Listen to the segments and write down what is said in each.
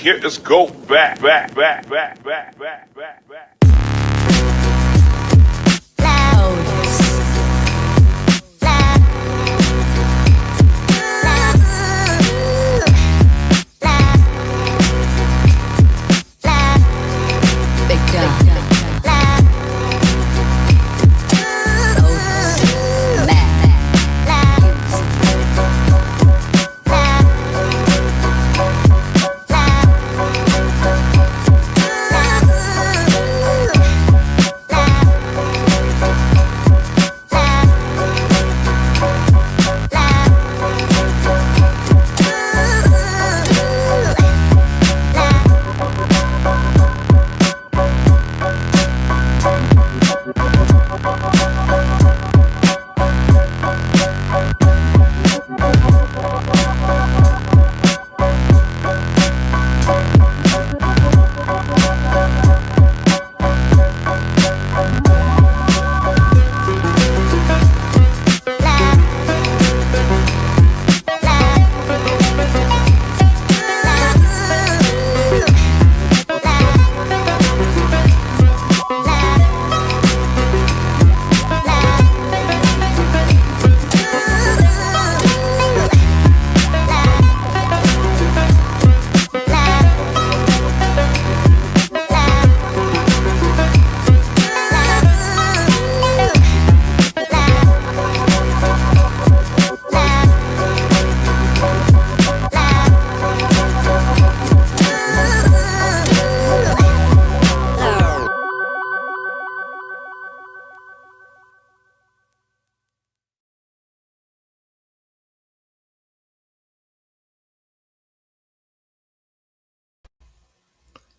Here, let's go back.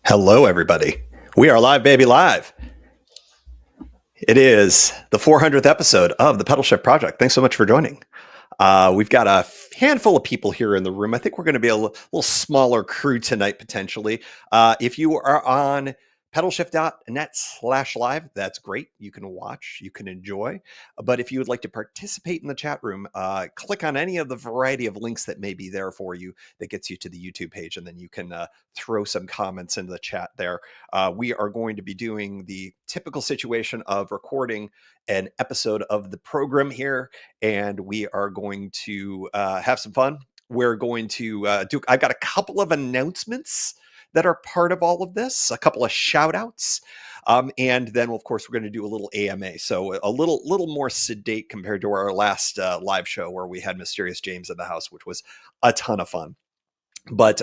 Hello, everybody. We are live, baby, live. It is the 400th episode of the Pedalshift Project. Thanks so much for joining. We've got a handful of people here in the room. I think we're going to be a little smaller crew tonight, potentially. If you are on pedalshift.net/live, that's great. You can watch, you can enjoy. But if you would like to participate in the chat room, click on any of the variety of links that may be there for you that gets you to the YouTube page, and then you can throw some comments into the chat there. We are going to be doing the typical situation of recording an episode of the program here, and we are going to have some fun. We're going to I've got a couple of announcements that are part of all of this, a couple of shout outs. And then, of course, we're going to do a little AMA. So a little more sedate compared to our last live show where we had Mysterious James in the house, which was a ton of fun. But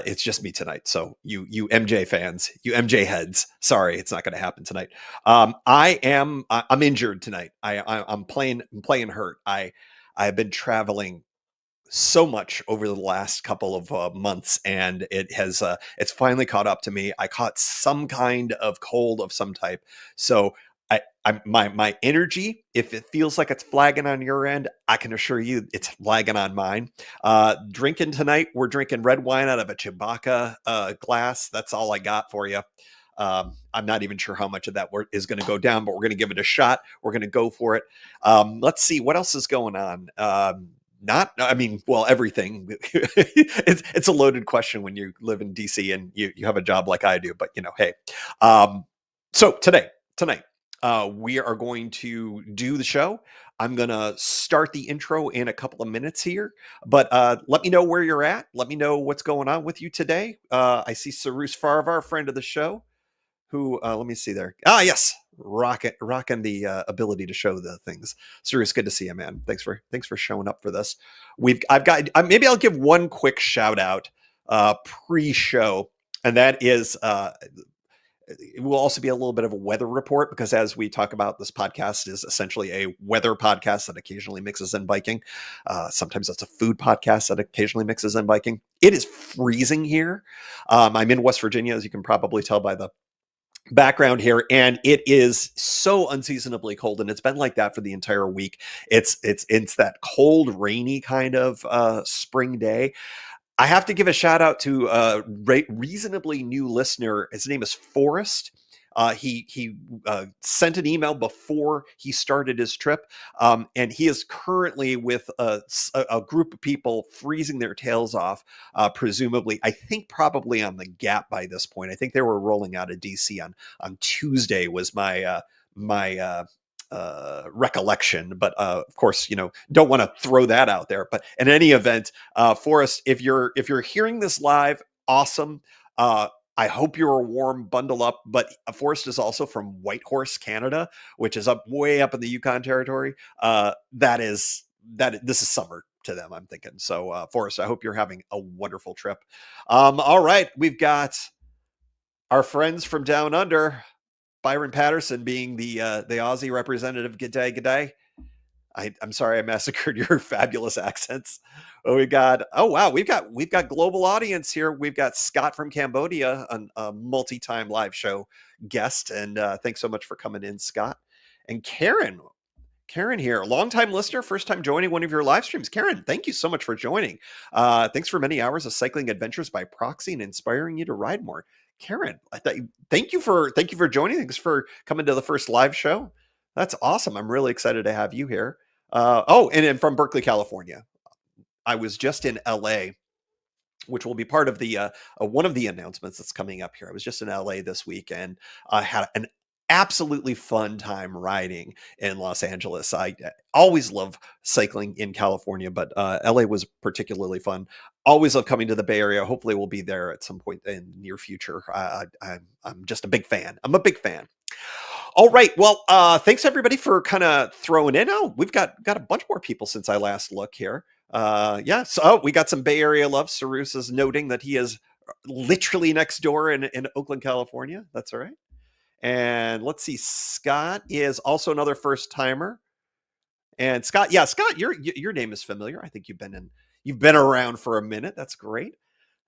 it's just me tonight. So you MJ fans, you MJ heads, sorry, it's not going to happen tonight. I'm injured tonight. I'm playing hurt. I've been traveling so much over the last couple of months, and it's finally caught up to me. I caught some kind of cold of some type. So my energy, if it feels like it's flagging on your end, I can assure you it's flagging on mine. Drinking tonight, we're drinking red wine out of a Chewbacca glass. That's all I got for you. I'm not even sure how much of that is going to go down, but we're going to give it a shot. We're going to go for it. Let's see what else is going on. Everything. It's a loaded question when you live in DC and you have a job like I do, but hey. So tonight, we are going to do the show. I'm going to start the intro in a couple of minutes here, but let me know where you're at. Let me know what's going on with you today. I see Sarus Farvar, friend of the show, who, let me see there. Yes. Rocking the ability to show the things. Sarus, good to see you, man. Thanks for showing up for this. Maybe I'll give one quick shout out pre-show, and that is it will also be a little bit of a weather report, because as we talk about, this podcast is essentially a weather podcast that occasionally mixes in biking. Sometimes it's a food podcast that occasionally mixes in biking. It is freezing here. I'm in West Virginia, as you can probably tell by the background here, and it is so unseasonably cold, and it's been like that for the entire week. It's that cold, rainy kind of spring day. I have to give a shout out to a reasonably new listener. His name is Forrest. He sent an email before he started his trip, and he is currently with a group of people freezing their tails off, presumably, I think probably on the Gap by this point. I think they were rolling out of DC on Tuesday was my recollection, but of course, don't want to throw that out there. But in any event, Forrest, if you're hearing this live, awesome. I hope you're warm, bundle up. But Forrest is also from Whitehorse, Canada, which is up way up in the Yukon territory. This is summer to them, I'm thinking. So, Forrest, I hope you're having a wonderful trip. All right, we've got our friends from down under. Byron Patterson being the Aussie representative. G'day, g'day. I'm sorry I massacred your fabulous accents. We've got global audience here. We've got Scott from Cambodia, a multi-time live show guest, and thanks so much for coming in, Scott. And Karen here, longtime listener, first time joining one of your live streams. Karen, thank you so much for joining. Thanks for many hours of cycling adventures by proxy and inspiring you to ride more. Karen, thank you for joining. Thanks for coming to the first live show. That's awesome. I'm really excited to have you here. And from Berkeley, California. I was just in LA, which will be part of the one of the announcements that's coming up here. I was just in LA this week and I had an absolutely fun time riding in Los Angeles. I always love cycling in California, but LA was particularly fun. Always love coming to the Bay Area. Hopefully we'll be there at some point in the near future. I'm just a big fan. I'm a big fan. All right. Well, thanks everybody for kind of throwing in. Oh, we've got a bunch more people since I last looked here. Yeah. So we got some Bay Area love. Cyrus is noting that he is literally next door in Oakland, California. That's all right. And let's see, Scott is also another first timer. And Scott, your name is familiar. I think you've been around for a minute. That's great.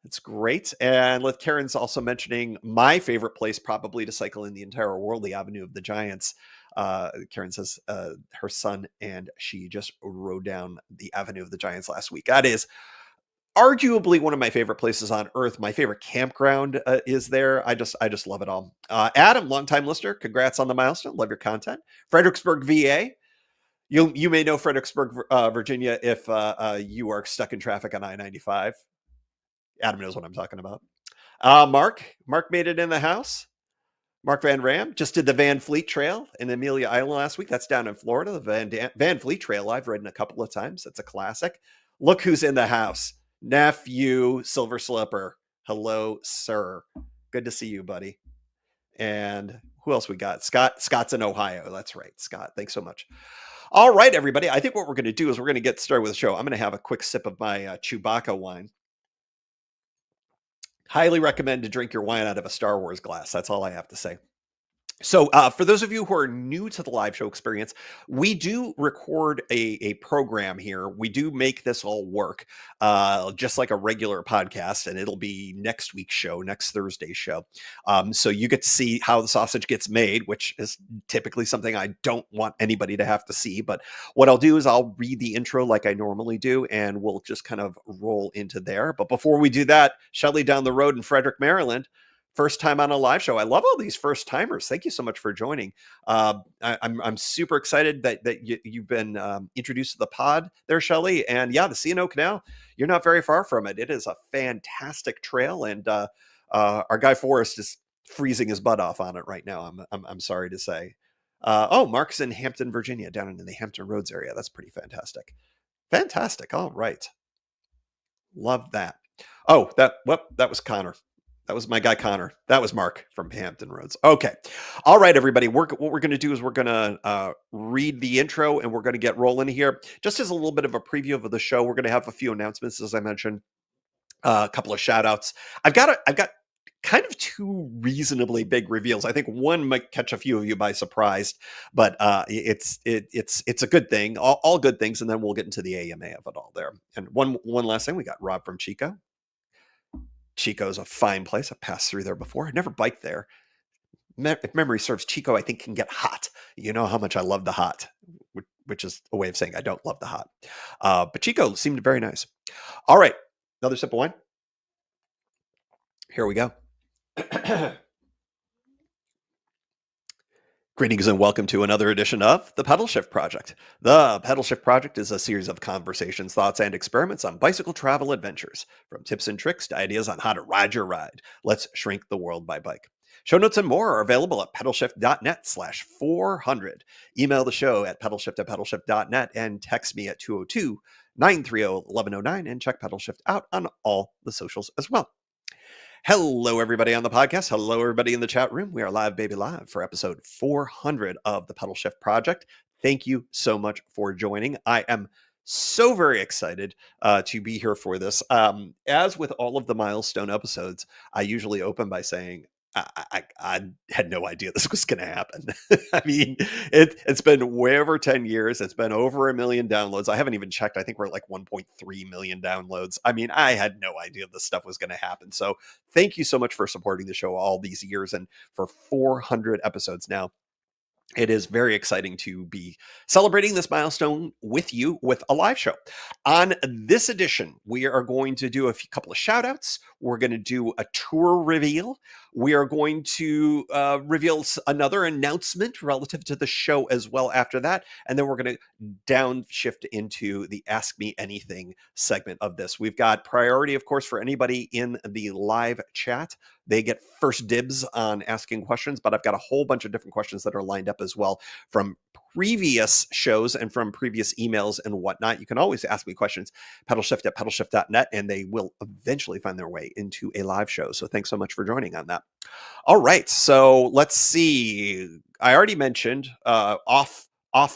That's great. And Karen's also mentioning my favorite place probably to cycle in the entire world, the Avenue of the Giants. Karen says her son and she just rode down the Avenue of the Giants last week. That is arguably one of my favorite places on earth. My favorite campground is there. I just love it all. Adam, longtime listener, congrats on the milestone. Love your content. Fredericksburg, VA. You may know Fredericksburg, Virginia, if you are stuck in traffic on I-95. Adam knows what I'm talking about. Mark made it in the house. Mark Van Ram just did the Van Fleet Trail in Amelia Island last week. That's down in Florida. The Van Fleet Trail I've ridden a couple of times. It's a classic. Look who's in the house. Nephew Silver Slipper. Hello, sir. Good to see you, buddy. And who else we got? Scott's in Ohio. That's right, Scott. Thanks so much. All right, everybody. I think what we're going to do is we're going to get started with the show. I'm going to have a quick sip of my Chewbacca wine. Highly recommend to drink your wine out of a Star Wars glass. That's all I have to say. So for those of you who are new to the live show experience, we do record a program here. We do make this all work just like a regular podcast, and it'll be next week's show, next Thursday's show. So you get to see how the sausage gets made, which is typically something I don't want anybody to have to see. But what I'll do is I'll read the intro like I normally do, and we'll just kind of roll into there. But before we do that, Shelly down the road in Frederick, Maryland, first time on a live show. I love all these first timers. Thank you so much for joining. I'm super excited that you've been introduced to the pod there, Shelly. And yeah, the C&O Canal, you're not very far from it. It is a fantastic trail, and our guy Forrest is freezing his butt off on it right now. I'm sorry to say. Mark's in Hampton, Virginia, down in the Hampton Roads area. That's pretty fantastic. Fantastic. All right. Love that. Oh, that was Connor. That was my guy, Connor. That was Mark from Hampton Roads. Okay. All right, everybody. What we're going to do is we're going to read the intro and we're going to get rolling here. Just as a little bit of a preview of the show, we're going to have a few announcements, as I mentioned, a couple of shout outs. I've got kind of two reasonably big reveals. I think one might catch a few of you by surprise, but it's a good thing, all good things. And then we'll get into the AMA of it all there. And one last thing, we got Rob from Chico. Chico's a fine place. I've passed through there before. I never biked there. If memory serves, Chico, I think, can get hot. You know how much I love the hot, which is a way of saying I don't love the hot. But Chico seemed very nice. All right. Another sip of wine. Here we go. Greetings and welcome to another edition of the Pedalshift Project. The Pedalshift Project is a series of conversations, thoughts, and experiments on bicycle travel adventures, from tips and tricks to ideas on how to ride your ride. Let's shrink the world by bike. Show notes and more are available at pedalshift.net/400. Email the show at pedalshift@pedalshift.net and text me at 202-930-1109 and check Pedalshift out on all the socials as well. Hello, everybody on the podcast. Hello, everybody in the chat room. We are live, baby, live for episode 400 of the Pedal Shift Project. Thank you so much for joining. I am so very excited to be here for this. As with all of the milestone episodes, I usually open by saying, I had no idea this was going to happen. I mean, it's been way over 10 years. It's been over 1 million downloads. I haven't even checked. I think we're at like 1.3 million downloads. I mean, I had no idea this stuff was going to happen. So thank you so much for supporting the show all these years and for 400 episodes now. It is very exciting to be celebrating this milestone with you with a live show. On this edition, we are going to do couple of shout outs. We're going to do a tour reveal. We are going to reveal another announcement relative to the show as well after that. And then we're going to downshift into the Ask Me Anything segment of this. We've got priority, of course, for anybody in the live chat. They get first dibs on asking questions, but I've got a whole bunch of different questions that are lined up as well from previous shows and from previous emails and whatnot. You can always ask me questions, pedalshift@pedalshift.net, and they will eventually find their way into a live show. So thanks so much for joining on that. All right, so let's see. I already mentioned off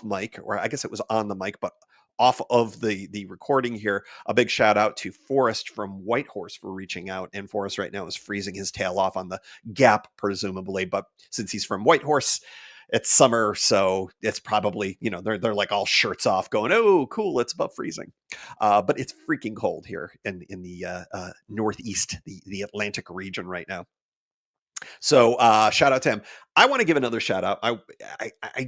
mic, or I guess it was on the mic, but off of the recording here, a big shout out to Forrest from Whitehorse for reaching out. And Forrest right now is freezing his tail off on the Gap, presumably. But since he's from Whitehorse, it's summer, so it's probably, they're like all shirts off going, oh, cool, it's above freezing. But it's freaking cold here in the Northeast, the Atlantic region right now. So shout out to him. I want to give another shout out. I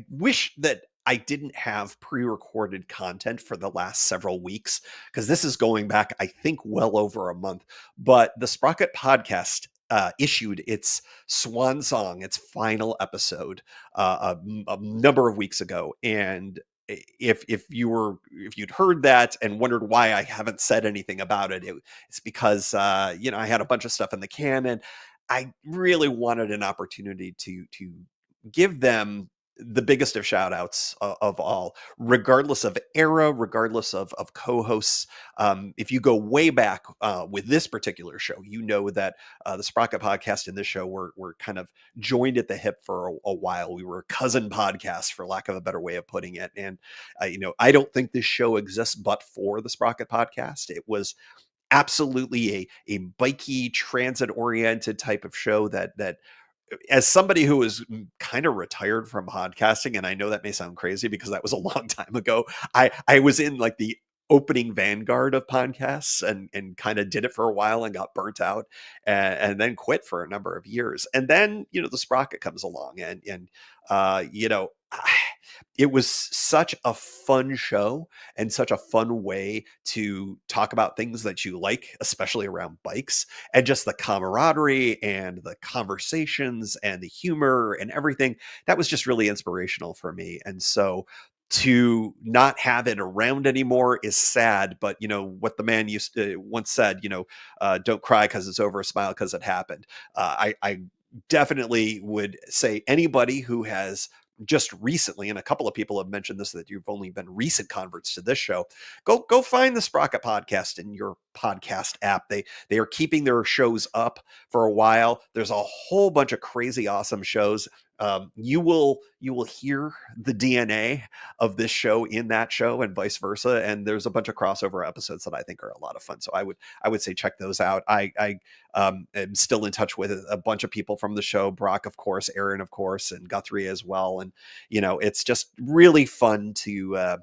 wish that I didn't have pre-recorded content for the last several weeks, because this is going back, I think, well over a month. But the Sprocket podcast issued its swan song, its final episode, a number of weeks ago. And if you'd heard that and wondered why I haven't said anything about it, it's because I had a bunch of stuff in the can, and I really wanted an opportunity to give them the biggest of shout outs of all, regardless of era, regardless of co-hosts. If you go way back with this particular show, you know that the Sprocket podcast and this show were kind of joined at the hip for a while. We were cousin podcasts, for lack of a better way of putting it. And, I don't think this show exists but for the Sprocket podcast. It was absolutely a bikey, transit oriented type of show that as somebody who is kind of retired from podcasting, and I know that may sound crazy because that was a long time ago, I was in like the opening vanguard of podcasts and kind of did it for a while and got burnt out, and then quit for a number of years. And then, the Sprocket comes along, and it was such a fun show and such a fun way to talk about things that you like, especially around bikes, and just the camaraderie and the conversations and the humor and everything. That was just really inspirational for me. And so to not have it around anymore is sad, but what the man used to once said, don't cry because it's over, smile because it happened. I definitely would say anybody who has just recently, and a couple of people have mentioned this, that you've only been recent converts to this show, go find the Sprocket podcast in your podcast app. They are keeping their shows up for a while. There's a whole bunch of crazy awesome shows. You will hear the DNA of this show in that show, and vice versa. And there's a bunch of crossover episodes that I think are a lot of fun. So I would say check those out. I am still in touch with a bunch of people from the show, Brock, of course, Aaron, of course, and Guthrie as well. And it's just really fun to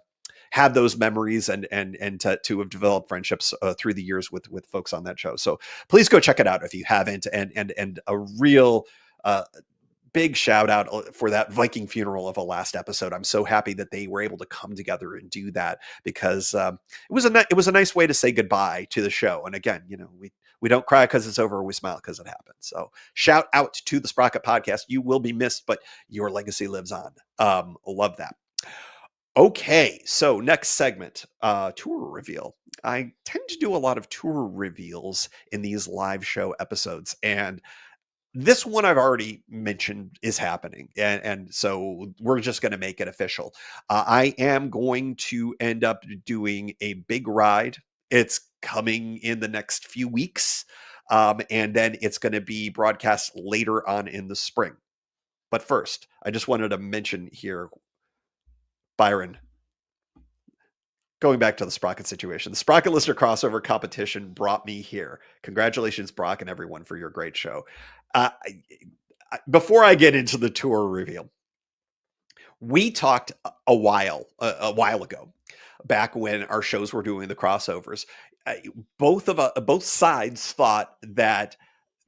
have those memories and to have developed friendships through the years with folks on that show. So please go check it out if you haven't. And a real big shout out for that Viking funeral of a last episode. I'm so happy that they were able to come together and do that, because it was a nice way to say goodbye to the show. And again, We don't cry because it's over. We smile because it happened. So shout out to the Sprocket Podcast. You will be missed, but your legacy lives on. Love that. Okay, so next segment, tour reveal. I tend to do a lot of tour reveals in these live show episodes, and this one I've already mentioned is happening, and so we're just going to make it official. I am going to end up doing a big ride. It's coming in the next few weeks, and then it's going to be broadcast later on in the spring. But first, I just wanted to mention here, Byron, going back to the Sprocket situation, the Sprocket Listener crossover competition brought me here. Congratulations, Brock, and everyone for your great show. Before I get into the tour reveal, we talked a while ago, back when our shows were doing the crossovers. Uh, both sides thought that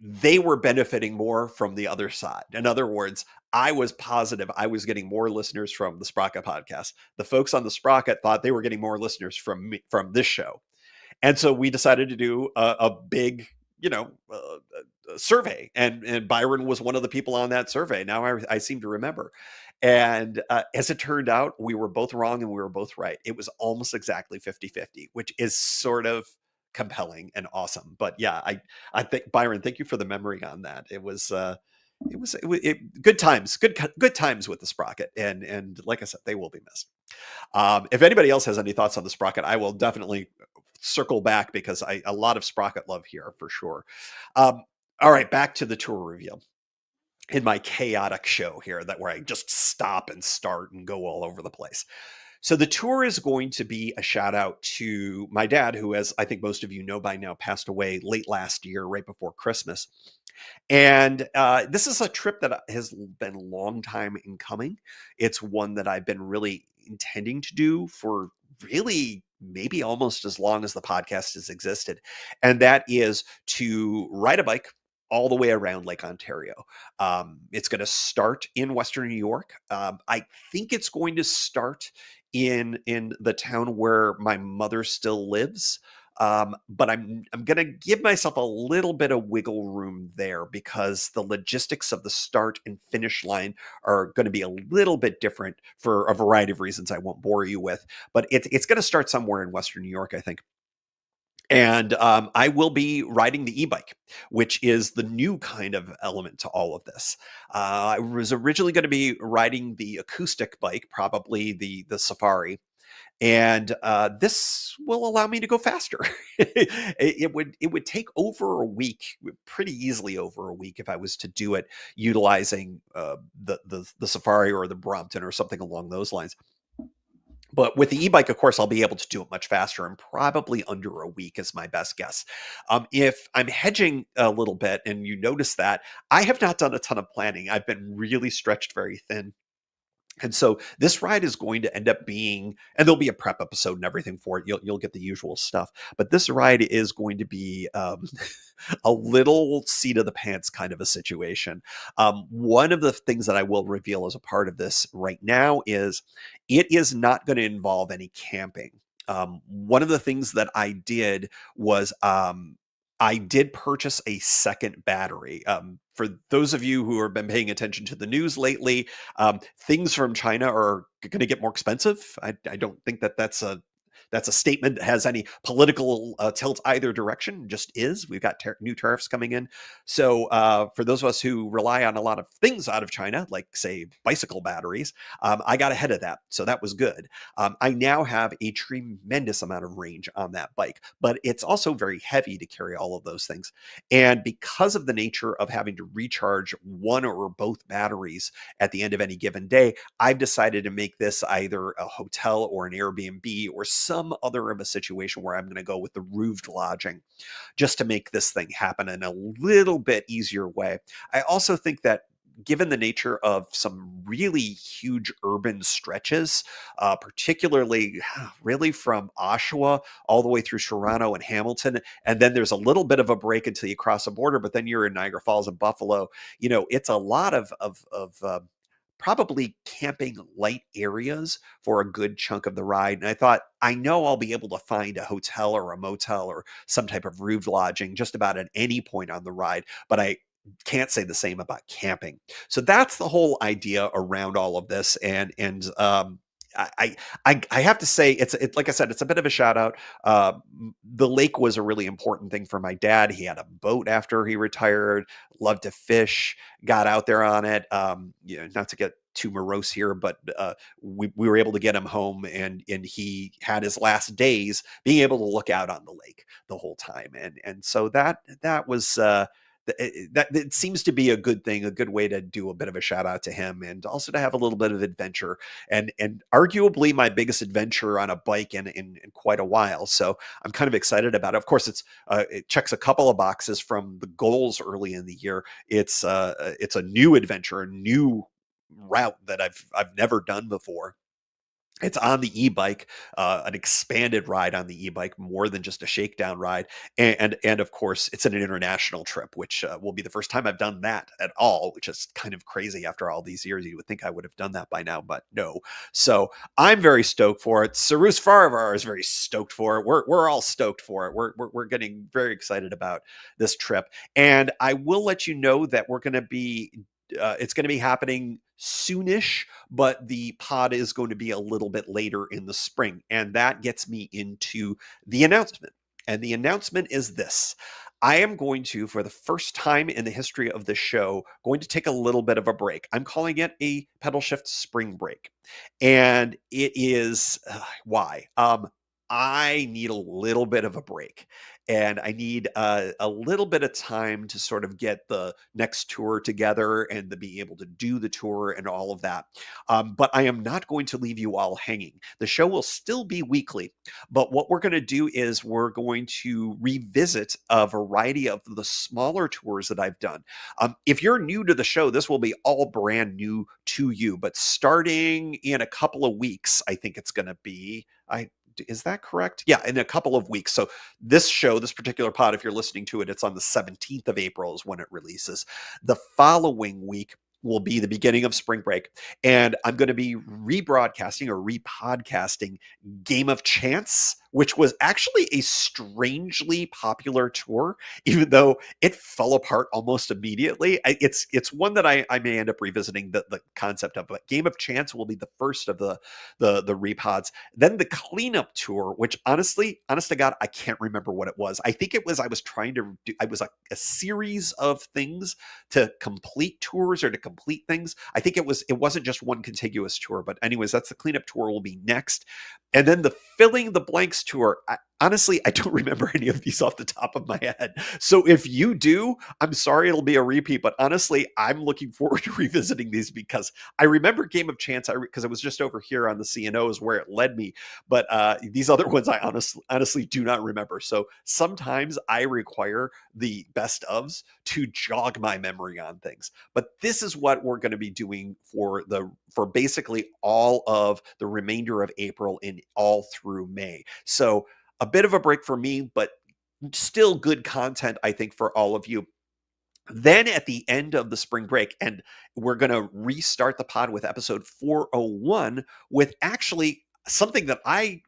they were benefiting more from the other side. In other words, I was positive I was getting more listeners from the Sprocket podcast. The folks on the Sprocket thought they were getting more listeners from me, from this show. And so we decided to do a big, survey, and Byron was one of the people on that survey. Now I seem to remember. And as it turned out, we were both wrong and we were both right. It was almost exactly 50-50, which is sort of compelling and awesome. But yeah, I think, Byron, thank you for the memory on that. Good times, good times with the Sprocket, and like I said, they will be missed. If anybody else has any thoughts on the Sprocket, I will definitely circle back, because a lot of Sprocket love here for sure. All right, back to the tour reveal in my chaotic show here, that where I just stop and start and go all over the place. So the tour is going to be a shout out to my dad, who, as I think most of you know by now, passed away late last year, right before Christmas. And this is a trip that has been a long time in coming. It's one that I've been really intending to do for really maybe almost as long as the podcast has existed. And that is to ride a bike all the way around Lake Ontario. It's going to start in Western New York. I think it's going to start in the town where my mother still lives. But I'm going to give myself a little bit of wiggle room there, because the logistics of the start and finish line are going to be a little bit different for a variety of reasons I won't bore you with. But it's going to start somewhere in Western New York, I think. And I will be riding the e-bike, which is the new kind of element to all of this. I was originally going to be riding the acoustic bike, probably the Safari, and this will allow me to go faster. It would take over a week, pretty easily over a week, if I was to do it utilizing the Safari or the Brompton or something along those lines. But with the e-bike, of course, I'll be able to do it much faster, and probably under a week is my best guess. If I'm hedging a little bit, and you notice that, I have not done a ton of planning. I've been really stretched very thin. And so this ride is going to end up being, and there'll be a prep episode and everything for it. You'll get the usual stuff, but this ride is going to be a little seat of the pants kind of a situation. One of the things that I will reveal as a part of this right now is it is not going to involve any camping. One of the things that I did was I did purchase a second battery. For those of you who have been paying attention to the news lately, things from China are going to get more expensive. I don't think that's a statement that has any political tilt either direction. Just is. We've got new tariffs coming in. So for those of us who rely on a lot of things out of China, like say bicycle batteries, I got ahead of that. So that was good. I now have a tremendous amount of range on that bike, but it's also very heavy to carry all of those things. And because of the nature of having to recharge one or both batteries at the end of any given day, I've decided to make this either a hotel or an Airbnb or some other of a situation where I'm going to go with the roofed lodging, just to make this thing happen in a little bit easier way. I also think that given the nature of some really huge urban stretches, particularly really from Oshawa all the way through Toronto and Hamilton, and then there's a little bit of a break until you cross the border, but then you're in Niagara Falls and Buffalo. It's a lot of probably camping light areas for a good chunk of the ride. And I thought, I know I'll be able to find a hotel or a motel or some type of roof lodging just about at any point on the ride, but I can't say the same about camping. So that's the whole idea around all of this. And I, I have to say like I said, it's a bit of a shout out. The lake was a really important thing for my dad. He had a boat after he retired, loved to fish, got out there on it. Not to get too morose here, but we were able to get him home, and he had his last days being able to look out on the lake the whole time, and so that was. That it seems to be a good thing, a good way to do a bit of a shout out to him, and also to have a little bit of adventure, and arguably my biggest adventure on a bike in quite a while. So I'm kind of excited about it. Of course, it checks a couple of boxes from the goals early in the year. It's a new adventure, a new route that I've never done before. It's on the e-bike, an expanded ride on the e-bike, more than just a shakedown ride, and of course, it's an international trip, which will be the first time I've done that at all, which is kind of crazy after all these years. You would think I would have done that by now, but no. So I'm very stoked for it. Sarus Farivar is very stoked for it. We're all stoked for it. We're getting very excited about this trip, and I will let you know that we're going to be. It's going to be happening soonish, but the pod is going to be a little bit later in the spring. And that gets me into the announcement. And the announcement is this. I am going to, for the first time in the history of the show, going to take a little bit of a break. I'm calling it a pedal shift spring break. And it is why? I need a little bit of a break, and I need a little bit of time to sort of get the next tour together and to be able to do the tour and all of that. But I am not going to leave you all hanging. The show will still be weekly, but what we're going to do is we're going to revisit a variety of the smaller tours that I've done. If you're new to the show, this will be all brand new to you, but starting in a couple of weeks, I think it's going to be. Is that correct? Yeah, in a couple of weeks. So this show, this particular pod, if you're listening to it, it's on the 17th of April is when it releases. The following week will be the beginning of spring break. And I'm going to be rebroadcasting or repodcasting Game of Chance, which was actually a strangely popular tour, even though it fell apart almost immediately. It's one that I may end up revisiting the concept of, but Game of Chance will be the first of the repods. Then the cleanup tour, which honest to God, I can't remember what it was. I think it was I was trying to do. I was a series of things to complete tours or to complete things. I think it wasn't just one contiguous tour, but anyways, that's the cleanup tour will be next. And then the filling the blanks tour. Honestly, I don't remember any of these off the top of my head. So if you do, I'm sorry it'll be a repeat, but honestly, I'm looking forward to revisiting these because I remember Game of Chance because it was just over here on the CNOs where it led me. But these other ones I honestly do not remember. So sometimes I require the best ofs to jog my memory on things. But this is what we're going to be doing for basically all of the remainder of April and all through May. So a bit of a break for me, but still good content, I think, for all of you. Then at the end of the spring break, and we're going to restart the pod with episode 401 with actually something that I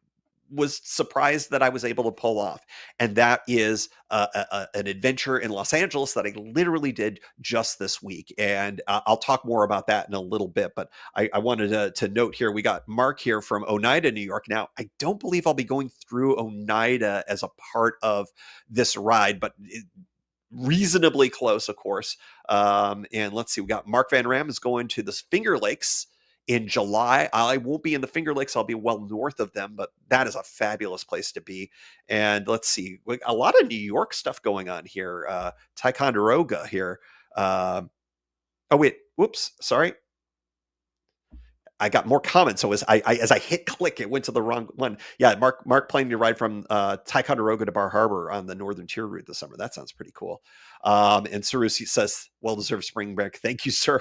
was surprised that I was able to pull off. And that is an adventure in Los Angeles that I literally did just this week. And I'll talk more about that in a little bit. But I wanted to note here, we got Mark here from Oneida, New York. Now, I don't believe I'll be going through Oneida as a part of this ride, but reasonably close, of course. And let's see, we got Mark Van Ram is going to the Finger Lakes in July. I won't be in the Finger Lakes. I'll be well north of them, but that is a fabulous place to be. And let's see, a lot of New York stuff going on here. Ticonderoga here. Oh, wait. Whoops. Sorry. I got more comments. So as I hit click, it went to the wrong one. Yeah, Mark planning to ride from Ticonderoga to Bar Harbor on the Northern Tier route this summer. That sounds pretty cool. And Sarusi says, well-deserved spring break. Thank you, sir.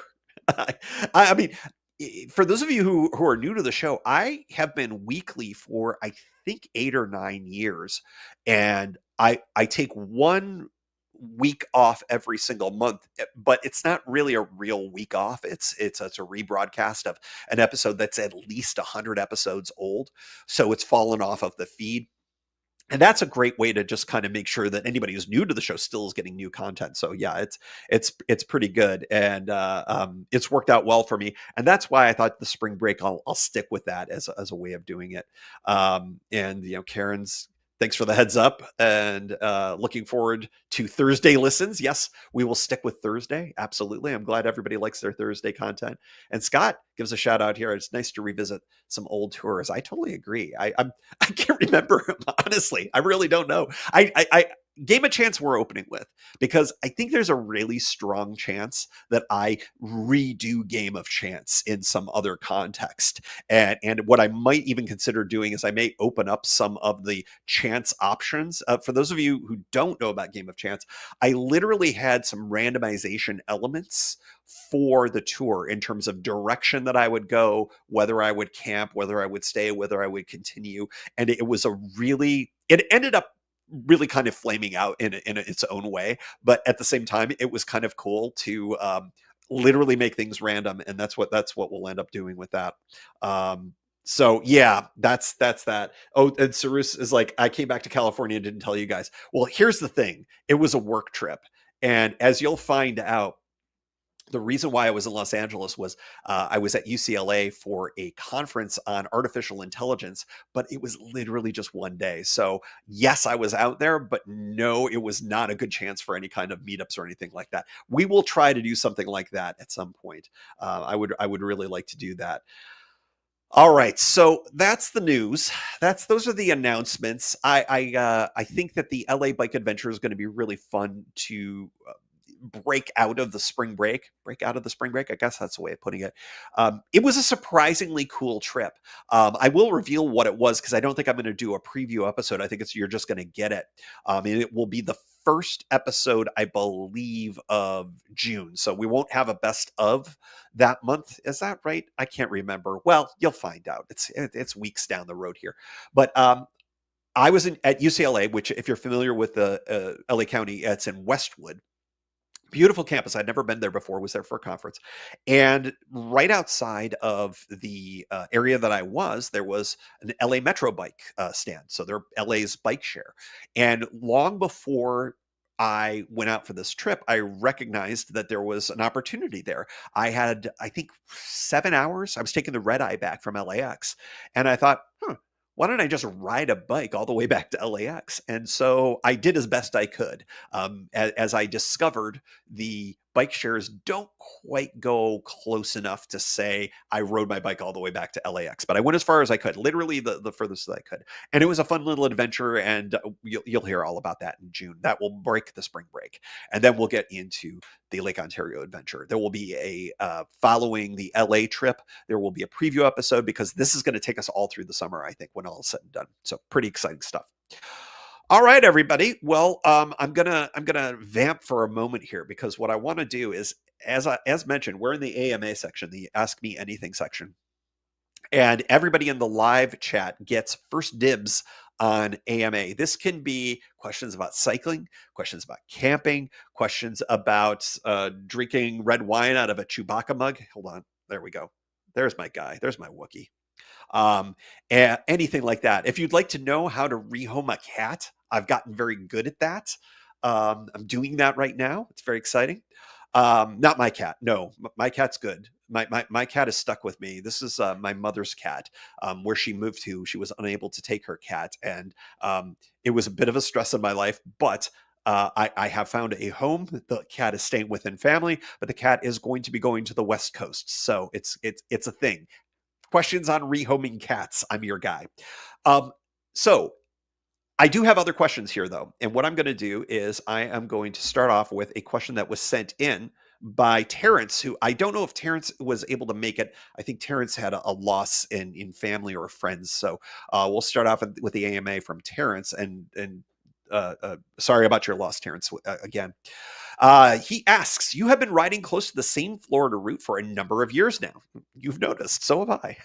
I mean, for those of you who are new to the show, I have been weekly for, I think, 8 or 9 years. And I take one week off every single month, but it's not really a real week off. It's a rebroadcast of an episode that's at least 100 episodes old, so it's fallen off of the feed. And that's a great way to just kind of make sure that anybody who's new to the show still is getting new content. So yeah, it's pretty good, and it's worked out well for me. And that's why I thought the spring break, I'll stick with that as a way of doing it. And Karen's, thanks for the heads up, and looking forward to Thursday listens. Yes, we will stick with Thursday. Absolutely. I'm glad everybody likes their Thursday content. And Scott gives a shout out here. It's nice to revisit some old tours. I totally agree. I can't remember, honestly. I really don't know. I Game of Chance we're opening with, because I think there's a really strong chance that I redo Game of Chance in some other context. And what I might even consider doing is I may open up some of the chance options. For those of you who don't know about Game of Chance, I literally had some randomization elements for the tour in terms of direction that I would go, whether I would camp, whether I would stay, whether I would continue. And it ended up really kind of flaming out in its own way. But at the same time, it was kind of cool to literally make things random. And that's what we'll end up doing with that. So yeah, that's that. Oh, and Cyrus is like, I came back to California and didn't tell you guys. Well, here's the thing. It was a work trip. And as you'll find out, the reason why I was in Los Angeles was I was at UCLA for a conference on artificial intelligence, but it was literally just one day. So yes, I was out there, but no, it was not a good chance for any kind of meetups or anything like that. We will try to do something like that at some point. I would really like to do that. All right, so that's the news. Those are the announcements. I think that the LA Bike Adventure is going to be really fun to break out of the spring break. Break out of the spring break. I guess that's the way of putting it. It was a surprisingly cool trip. I will reveal what it was because I don't think I'm going to do a preview episode. I think you're just going to get it. And it will be the first episode, I believe, of June. So we won't have a best of that month. Is that right? I can't remember. Well, you'll find out. It's weeks down the road here. But I was at UCLA, which, if you're familiar with the LA County, it's in Westwood. Beautiful campus. I'd never been there before. Was there for a conference, and right outside of the area that I was, there was an LA Metro bike stand. So they're LA's bike share. And long before I went out for this trip, I recognized that there was an opportunity there. I had, I think, 7 hours. I was taking the red eye back from LAX, and I thought, why don't I just ride a bike all the way back to LAX? And so I did as best I could. As I discovered, the bike shares don't quite go close enough to say I rode my bike all the way back to LAX, but I went as far as I could, literally the furthest that I could. And it was a fun little adventure, and you'll hear all about that in June. That will break the spring break. And then we'll get into the Lake Ontario adventure. There will be following the LA trip, there will be a preview episode, because this is going to take us all through the summer, I think, when all is said and done. So pretty exciting stuff. All right, everybody. Well, I'm gonna vamp for a moment here, because what I want to do is, as mentioned, we're in the AMA section, the Ask Me Anything section, and everybody in the live chat gets first dibs on AMA. This can be questions about cycling, questions about camping, questions about drinking red wine out of a Chewbacca mug. Hold on, there we go. There's my guy. There's my Wookiee. Anything like that. If you'd like to know how to rehome a cat, I've gotten very good at that. I'm doing that right now. It's very exciting. Not my cat. No, my cat's good. My cat is stuck with me. This is my mother's cat. Where she moved to, she was unable to take her cat, and it was a bit of a stress in my life. But I have found a home. The cat is staying within family, but the cat is going to be going to the West Coast, so it's a thing. Questions on rehoming cats, I'm your guy. So I do have other questions here, though. And what I'm going to do is I am going to start off with a question that was sent in by Terrence, who I don't know if Terrence was able to make it. I think Terrence had a loss in family or friends. So we'll start off with the AMA from Terrence. And sorry about your loss, Terrence, again. He asks, you have been riding close to the same Florida route for a number of years now. You've noticed, so have I.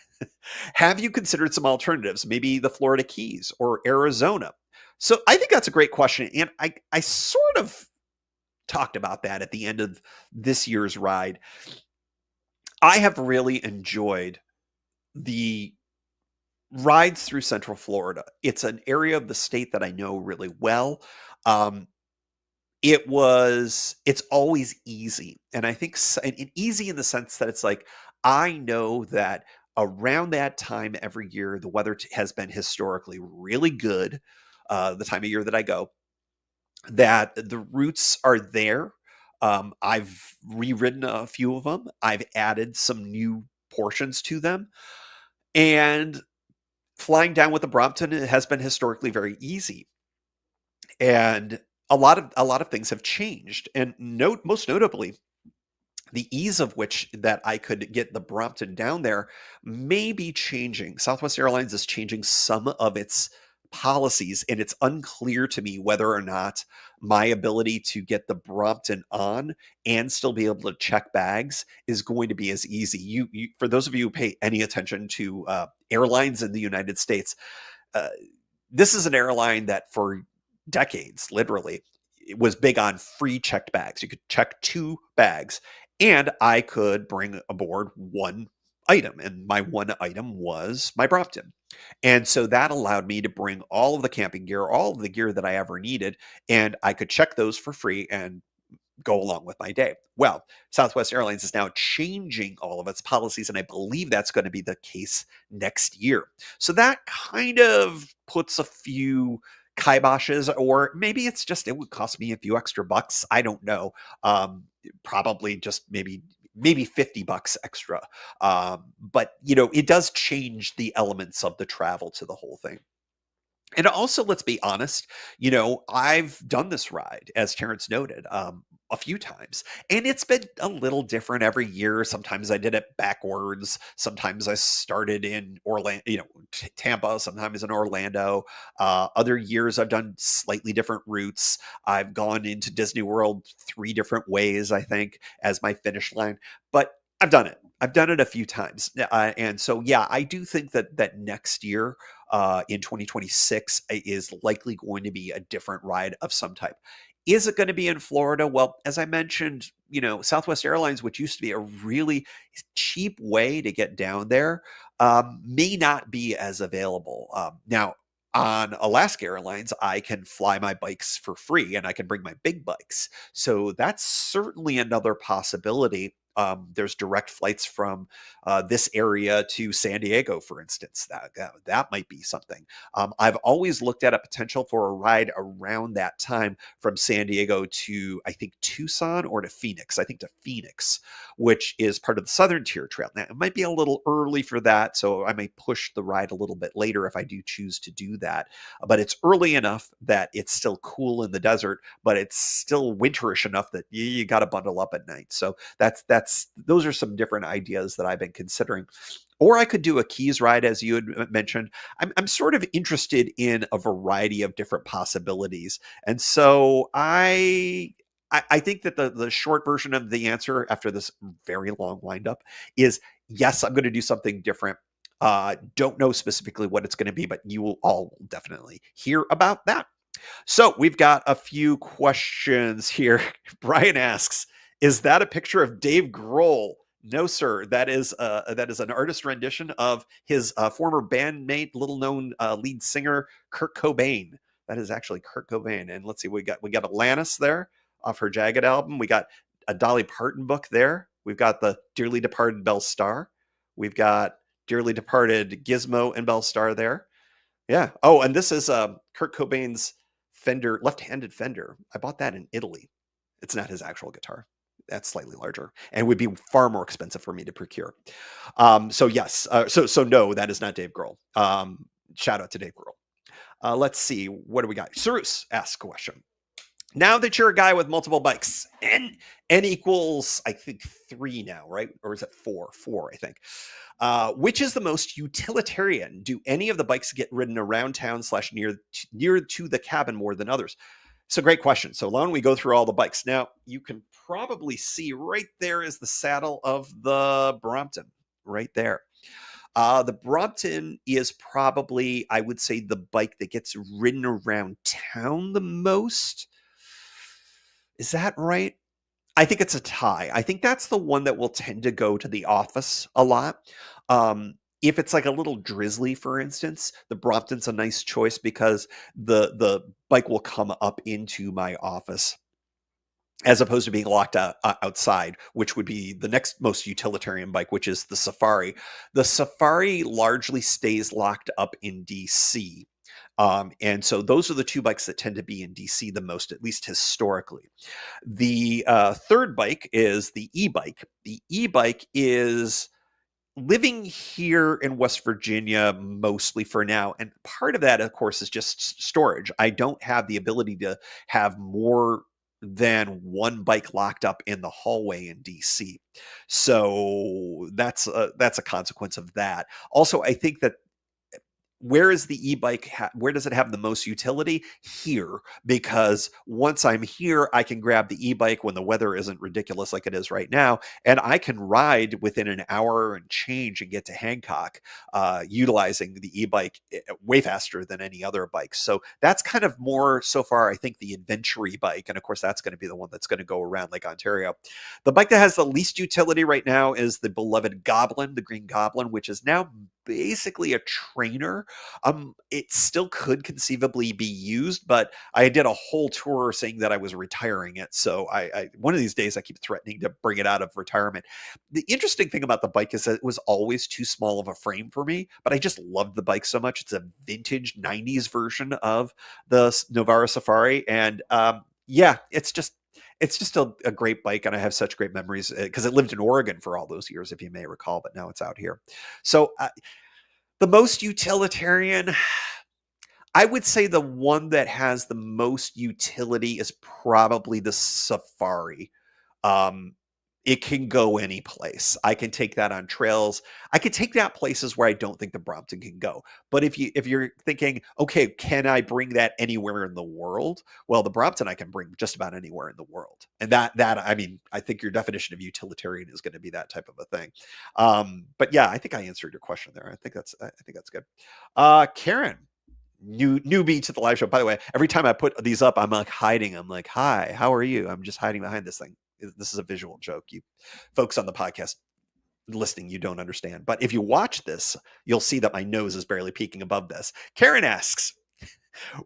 Have you considered some alternatives, maybe the Florida Keys or Arizona? So I think that's a great question. And I sort of talked about that at the end of this year's ride. I have really enjoyed the rides through Central Florida. It's an area of the state that I know really well. Um, it's always easy, and I think easy in the sense that it's like, I know that around that time every year, the weather has been historically really good, the time of year that I go, that the routes are there. I've rewritten a few of them. I've added some new portions to them, and flying down with the Brompton has been historically very easy. And a lot of things have changed, and most notably, the ease of which that I could get the Brompton down there may be changing. Southwest Airlines is changing some of its policies, and it's unclear to me whether or not my ability to get the Brompton on and still be able to check bags is going to be as easy. For those of you who pay any attention to airlines in the United States, uh, this is an airline that for decades, literally, it was big on free checked bags. You could check 2 bags, and I could bring aboard 1 item, and my 1 item was my Brompton. And so that allowed me to bring all of the camping gear, all of the gear that I ever needed, and I could check those for free and go along with my day. Well, Southwest Airlines is now changing all of its policies, and I believe that's going to be the case next year. So that kind of puts a few kiboshes, or maybe it's just it would cost me a few extra bucks. I don't know. Probably just maybe $50 extra. But it does change the elements of the travel to the whole thing. And also, let's be honest, I've done this ride, as Terrence noted, a few times, and it's been a little different every year. Sometimes I did it backwards. Sometimes I started in Orlando, Tampa, sometimes in Orlando. Other years I've done slightly different routes. I've gone into Disney World 3 different ways, I think, as my finish line, but I've done it. I've done it a few times. And so, yeah, I do think that next year, in 2026, is likely going to be a different ride of some type. Is it going to be in Florida? Well, as I mentioned, Southwest Airlines, which used to be a really cheap way to get down there, may not be as available. Now, on Alaska Airlines, I can fly my bikes for free and I can bring my big bikes. So that's certainly another possibility. There's direct flights from this area to San Diego, for instance. That might be something. I've always looked at a potential for a ride around that time from San Diego to, I think, Tucson or to Phoenix. I think to Phoenix, which is part of the Southern Tier Trail. Now, it might be a little early for that, so I may push the ride a little bit later if I do choose to do that. But it's early enough that it's still cool in the desert, but it's still winterish enough that you got to bundle up at night. So those are some different ideas that I've been considering. Or I could do a Keys ride, as you had mentioned. I'm sort of interested in a variety of different possibilities, and so I think that the short version of the answer after this very long windup is yes, I'm going to do something different. Don't know specifically what it's going to be, but you will all definitely hear about that. So we've got a few questions here. Brian asks, "Is that a picture of Dave Grohl?" No, sir. That is an artist rendition of his former bandmate, little-known lead singer Kurt Cobain. That is actually Kurt Cobain. And let's see, we got Alanis there off her Jagged album. We got a Dolly Parton book there. We've got the dearly departed Belle Starr. We've got dearly departed Gizmo and Belle Starr there. Yeah. Oh, and this is Kurt Cobain's Fender, left-handed Fender. I bought that in Italy. It's not his actual guitar. That's slightly larger and would be far more expensive for me to procure. So yes, so no, that is not Dave Grohl. Shout out to Dave Grohl. Let's see, what do we got? Cyrus asks a question. Now that you're a guy with multiple bikes, n equals, I think, 3 now, right? Or is it 4? 4, I think. Which is the most utilitarian? Do any of the bikes get ridden around town / near to the cabin more than others? It's a great question. So why don't we go through all the bikes? Now, you can probably see right there is the saddle of the Brompton, right there. The Brompton is probably, I would say, the bike that gets ridden around town the most. Is that right? I think it's a tie. I think that's the one that will tend to go to the office a lot. If it's like a little drizzly, for instance, the Brompton's a nice choice because the bike will come up into my office as opposed to being locked outside, which would be the next most utilitarian bike, which is the Safari. The Safari largely stays locked up in DC. And so those are the two bikes that tend to be in DC the most, at least historically. The third bike is the e-bike. The e-bike is living here in West Virginia mostly for now. And part of that, of course, is just storage. I don't have the ability to have more than one bike locked up in the hallway in DC. So that's a consequence of that. Also, I think that where is the e-bike where does it have the most utility? Here, because once I'm here, I can grab the e-bike when the weather isn't ridiculous like it is right now, and I can ride within an hour and change and get to Hancock, utilizing the e-bike way faster than any other bike. So that's kind of more so far, I think, the adventure bike, and of course that's going to be the one that's going to go around Lake Ontario. The bike that has the least utility right now is the beloved Goblin, the Green Goblin, which is now basically a trainer. It still could conceivably be used, but I did a whole tour saying that I was retiring it. So I one of these days I keep threatening to bring it out of retirement. The interesting thing about the bike is that it was always too small of a frame for me, but I just loved the bike so much. It's a vintage 90s version of the Novara Safari. And yeah, it's just a great bike, and I have such great memories because it lived in Oregon for all those years, if you may recall, but now it's out here. So the most utilitarian, I would say the one that has the most utility is probably the Safari. Um, it can go any place. I can take that on trails. I could take that places where I don't think the Brompton can go. But if you're thinking, okay, can I bring that anywhere in the world? Well, the Brompton I can bring just about anywhere in the world. And that I mean, I think your definition of utilitarian is going to be that type of a thing. But yeah, I think I answered your question there. I think that's good. Karen, newbie to the live show. By the way, every time I put these up, I'm like hiding. I'm like, "Hi, how are you?" I'm just hiding behind this thing. This is a visual joke. You folks on the podcast listening, you don't understand. But if you watch this, you'll see that my nose is barely peeking above this. Karen asks,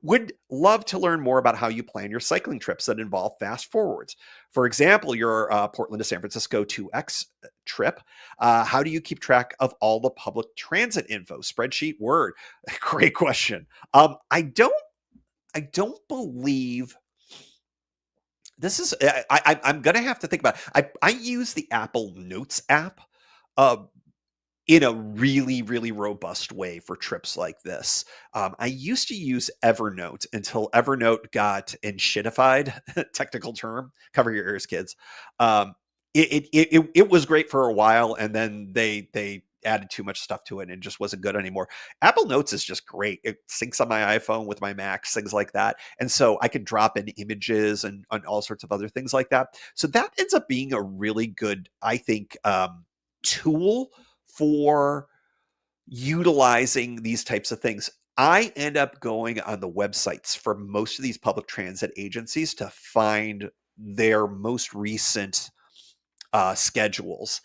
would love to learn more about how you plan your cycling trips that involve fast forwards. For example, your Portland to San Francisco 2X trip. How do you keep track of all the public transit info? Spreadsheet, Word? Great question. I don't believe this is. I'm gonna have to think about it. I use the Apple Notes app. Uh, in a really, really robust way for trips like this. I used to use Evernote until Evernote got enshittified, technical term, cover your ears, kids. It was great for a while, and then they added too much stuff to it and it just wasn't good anymore. Apple Notes is just great. It syncs on my iPhone with my Macs, things like that. And so I can drop in images and all sorts of other things like that. So that ends up being a really good, I think, tool for utilizing these types of things. I end up going on the websites for most of these public transit agencies to find their most recent schedules.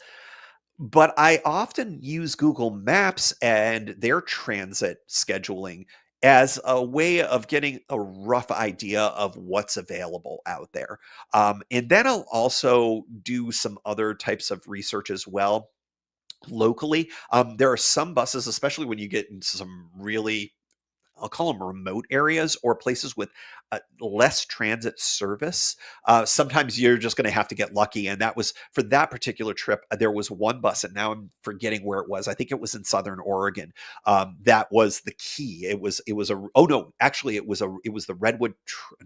But I often use Google Maps and their transit scheduling as a way of getting a rough idea of what's available out there. And then I'll also do some other types of research as well locally. There are some buses, especially when you get into some really, I'll call them remote areas or places with less transit service. Sometimes you're just going to have to get lucky. And that was for that particular trip. There was one bus, and now I'm forgetting where it was. I think it was in Southern Oregon. That was the key. It was a, oh no, actually it was the Redwood.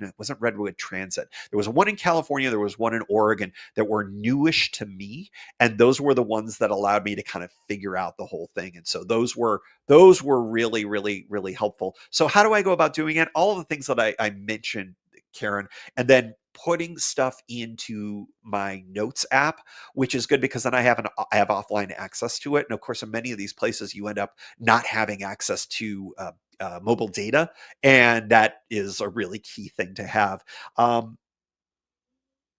It wasn't Redwood Transit. There was one in California. There was one in Oregon that were newish to me, and those were the ones that allowed me to kind of figure out the whole thing. And so those were really, really, really helpful. So how do I go about doing it? All of the things that I mentioned, Karen, and then putting stuff into my notes app, which is good because then I have offline access to it. And of course, in many of these places, you end up not having access to mobile data, and that is a really key thing to have. Um,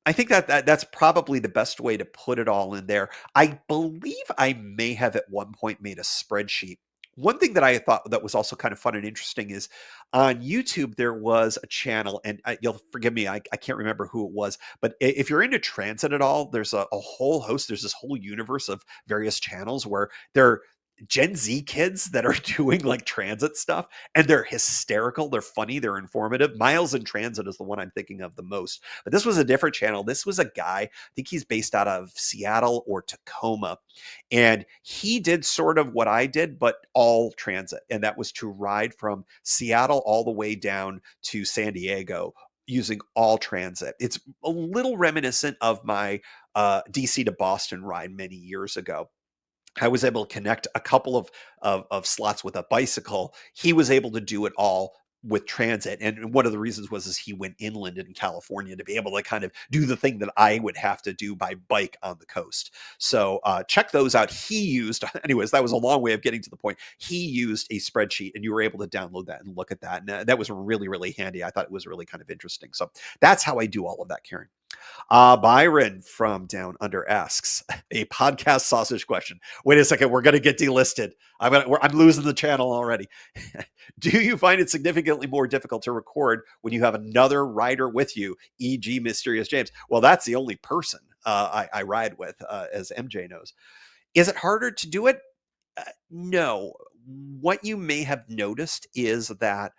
I think that's probably the best way to put it all in there. I believe I may have at one point made a spreadsheet. One thing that I thought that was also kind of fun and interesting is on YouTube there was a channel, and you'll forgive me, I can't remember who it was, but if you're into transit at all, there's a whole host. There's this whole universe of various channels where they're Gen Z kids that are doing like transit stuff, and they're hysterical. They're funny. They're informative. Miles in Transit is the one I'm thinking of the most. But this was a different channel. This was a guy, I think he's based out of Seattle or Tacoma. And he did sort of what I did, but all transit. And that was to ride from Seattle all the way down to San Diego using all transit. It's a little reminiscent of my DC to Boston ride many years ago. I was able to connect a couple of slots with a bicycle. He was able to do it all with transit, and one of the reasons was is he went inland in California to be able to kind of do the thing that I would have to do by bike on the coast. So check those out. He used, anyways, that was a long way of getting to the point. He used a spreadsheet, and you were able to download that and look at that, and that was really, really handy. I thought it was really kind of interesting. So that's how I do all of that, Karen. Byron from Down Under asks a podcast sausage question. Wait a second, we're going to get delisted. I'm losing the channel already. Do you find it significantly more difficult to record when you have another rider with you, e.g., Mysterious James? Well, that's the only person I ride with, as MJ knows. Is it harder to do it? No. What you may have noticed is that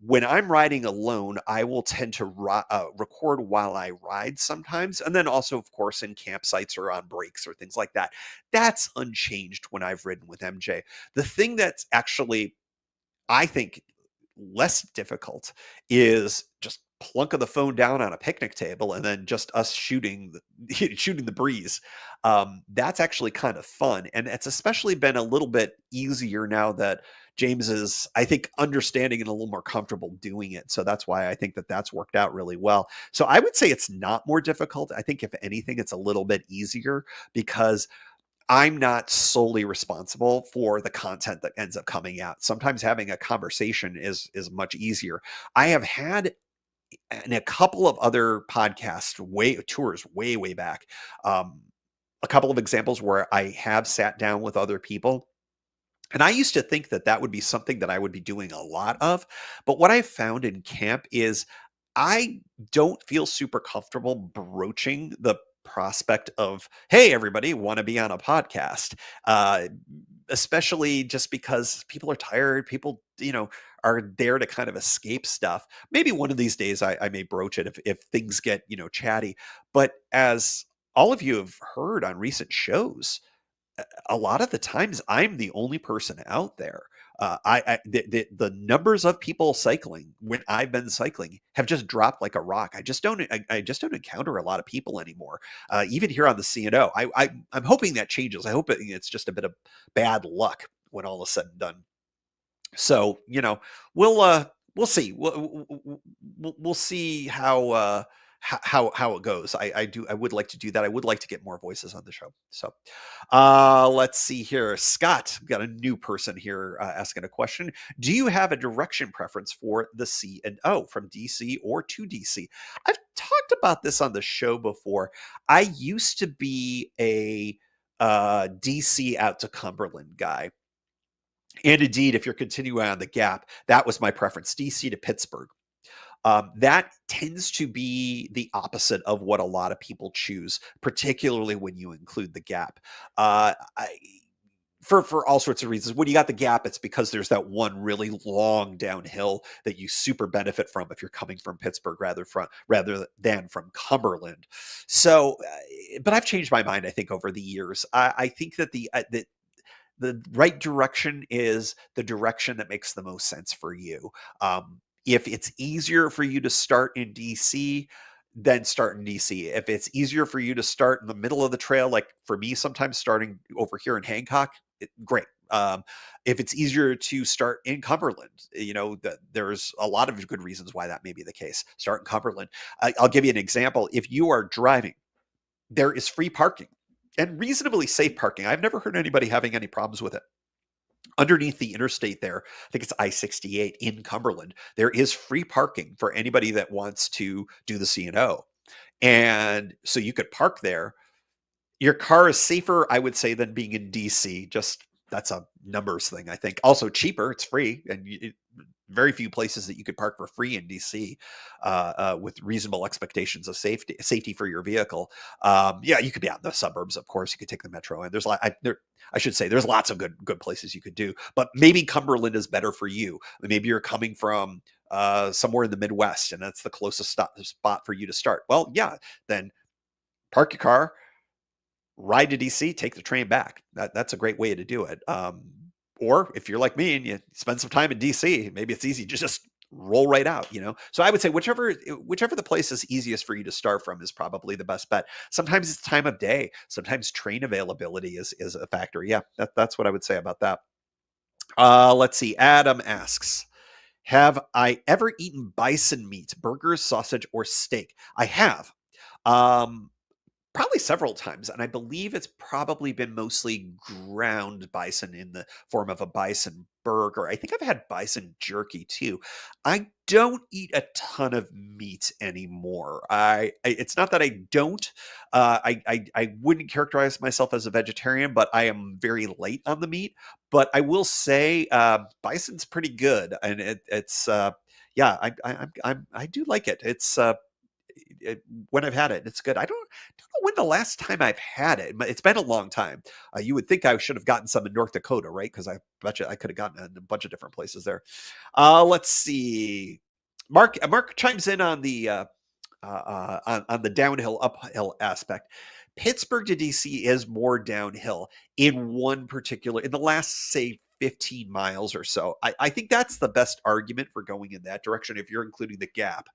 when I'm riding alone, I will tend to record while I ride sometimes. And then also, of course, in campsites or on breaks or things like that. That's unchanged when I've ridden with MJ. The thing that's actually, I think, less difficult is just plunking the phone down on a picnic table and then just us shooting shooting the breeze. That's actually kind of fun, and it's especially been a little bit easier now that James is, I think, understanding and a little more comfortable doing it. So that's why I think that that's worked out really well. So I would say it's not more difficult. I think if anything, it's a little bit easier because I'm not solely responsible for the content that ends up coming out. Sometimes having a conversation is much easier. I have had in a couple of other podcast way tours way back, um, a couple of examples where I have sat down with other people. And I used to think that that would be something that I would be doing a lot of. But what I found in camp is I don't feel super comfortable broaching the prospect of, hey, everybody, want to be on a podcast? Uh, Especially just because people are tired. People, are there to kind of escape stuff. Maybe one of these days I may broach it if things get, chatty. But as all of you have heard on recent shows, a lot of the times I'm the only person out there. The numbers of people cycling when I've been cycling have just dropped like a rock. I just don't encounter a lot of people anymore. Even here on the CNO, I'm hoping that changes. I hope it's just a bit of bad luck when all is said and done. So, we'll see. We'll see how it goes. I would like to do that. I would like to get more voices on the show. So, let's see here. Scott, got a new person here asking a question. Do you have a direction preference for the C and O from DC or to DC? I've talked about this on the show before. I used to be a DC out to Cumberland guy. And indeed, if you're continuing on the gap, that was my preference, DC to Pittsburgh. That tends to be the opposite of what a lot of people choose, particularly when you include the gap. For all sorts of reasons. When you got the gap, it's because there's that one really long downhill that you super benefit from if you're coming from Pittsburgh rather than from Cumberland. So, but I've changed my mind. I think over the years, I think that the right direction is the direction that makes the most sense for you. If it's easier for you to start in DC, then start in DC. If it's easier for you to start in the middle of the trail, like for me, sometimes starting over here in Hancock, great. If it's easier to start in Cumberland, there's a lot of good reasons why that may be the case. Start in Cumberland. I'll give you an example. If you are driving, there is free parking and reasonably safe parking. I've never heard anybody having any problems with it. Underneath the interstate there, I think it's I-68 in Cumberland, there is free parking for anybody that wants to do the C&O. And so you could park there. Your car is safer, I would say, than being in DC. Just that's a numbers thing, I think. Also cheaper, it's free, and very few places that you could park for free in DC with reasonable expectations of safety for your vehicle. Yeah, you could be out in the suburbs, of course. You could take the metro, and I should say, there's lots of good places you could do. But maybe Cumberland is better for you. Maybe you're coming from somewhere in the Midwest, and that's the closest spot for you to start. Well, yeah, then park your car, ride to DC, take the train back. That's a great way to do it. Or if you're like me and you spend some time in DC, maybe it's easy to just roll right out, you know? So I would say whichever the place is easiest for you to start from is probably the best bet. Sometimes it's time of day. Sometimes train availability is a factor. Yeah, that's what I would say about that. Let's see. Adam asks, have I ever eaten bison meat, burgers, sausage, or steak? I have. Um, Probably several times, and I believe it's probably been mostly ground bison in the form of a bison burger. I think I've had bison jerky too. I don't eat a ton of meat anymore. It's not that I don't. I wouldn't characterize myself as a vegetarian, but I am very light on the meat. But I will say, bison's pretty good, and it's yeah, I do like it. When I've had it, it's good. I don't know when the last time I've had it, but it's been a long time. You would think I should have gotten some in North Dakota, right? Because I bet you I could have gotten it in a bunch of different places there. Let's see. Mark chimes in on on the downhill uphill aspect. Pittsburgh to DC is more downhill in the last, say, 15 miles or so. I think that's the best argument for going in that direction if you're including the gap.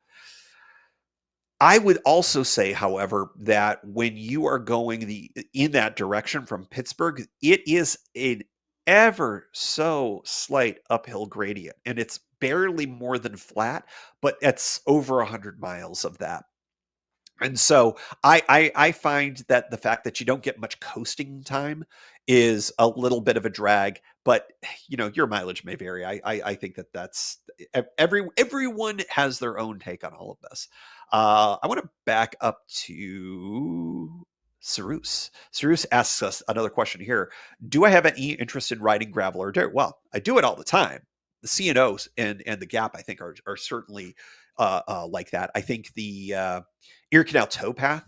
I would also say, however, that when you are going in that direction from Pittsburgh, it is an ever so slight uphill gradient, and it's barely more than flat, but it's over 100 miles of that. And so I find that the fact that you don't get much coasting time is a little bit of a drag, but your mileage may vary. I think that's everyone has their own take on all of this. I want to back up to Cyrus. Cyrus asks us another question here. Do I have any interest in riding gravel or dirt? Well, I do it all the time. The C&Os and the Gap, I think, are certainly like that. I think the Ear Canal Towpath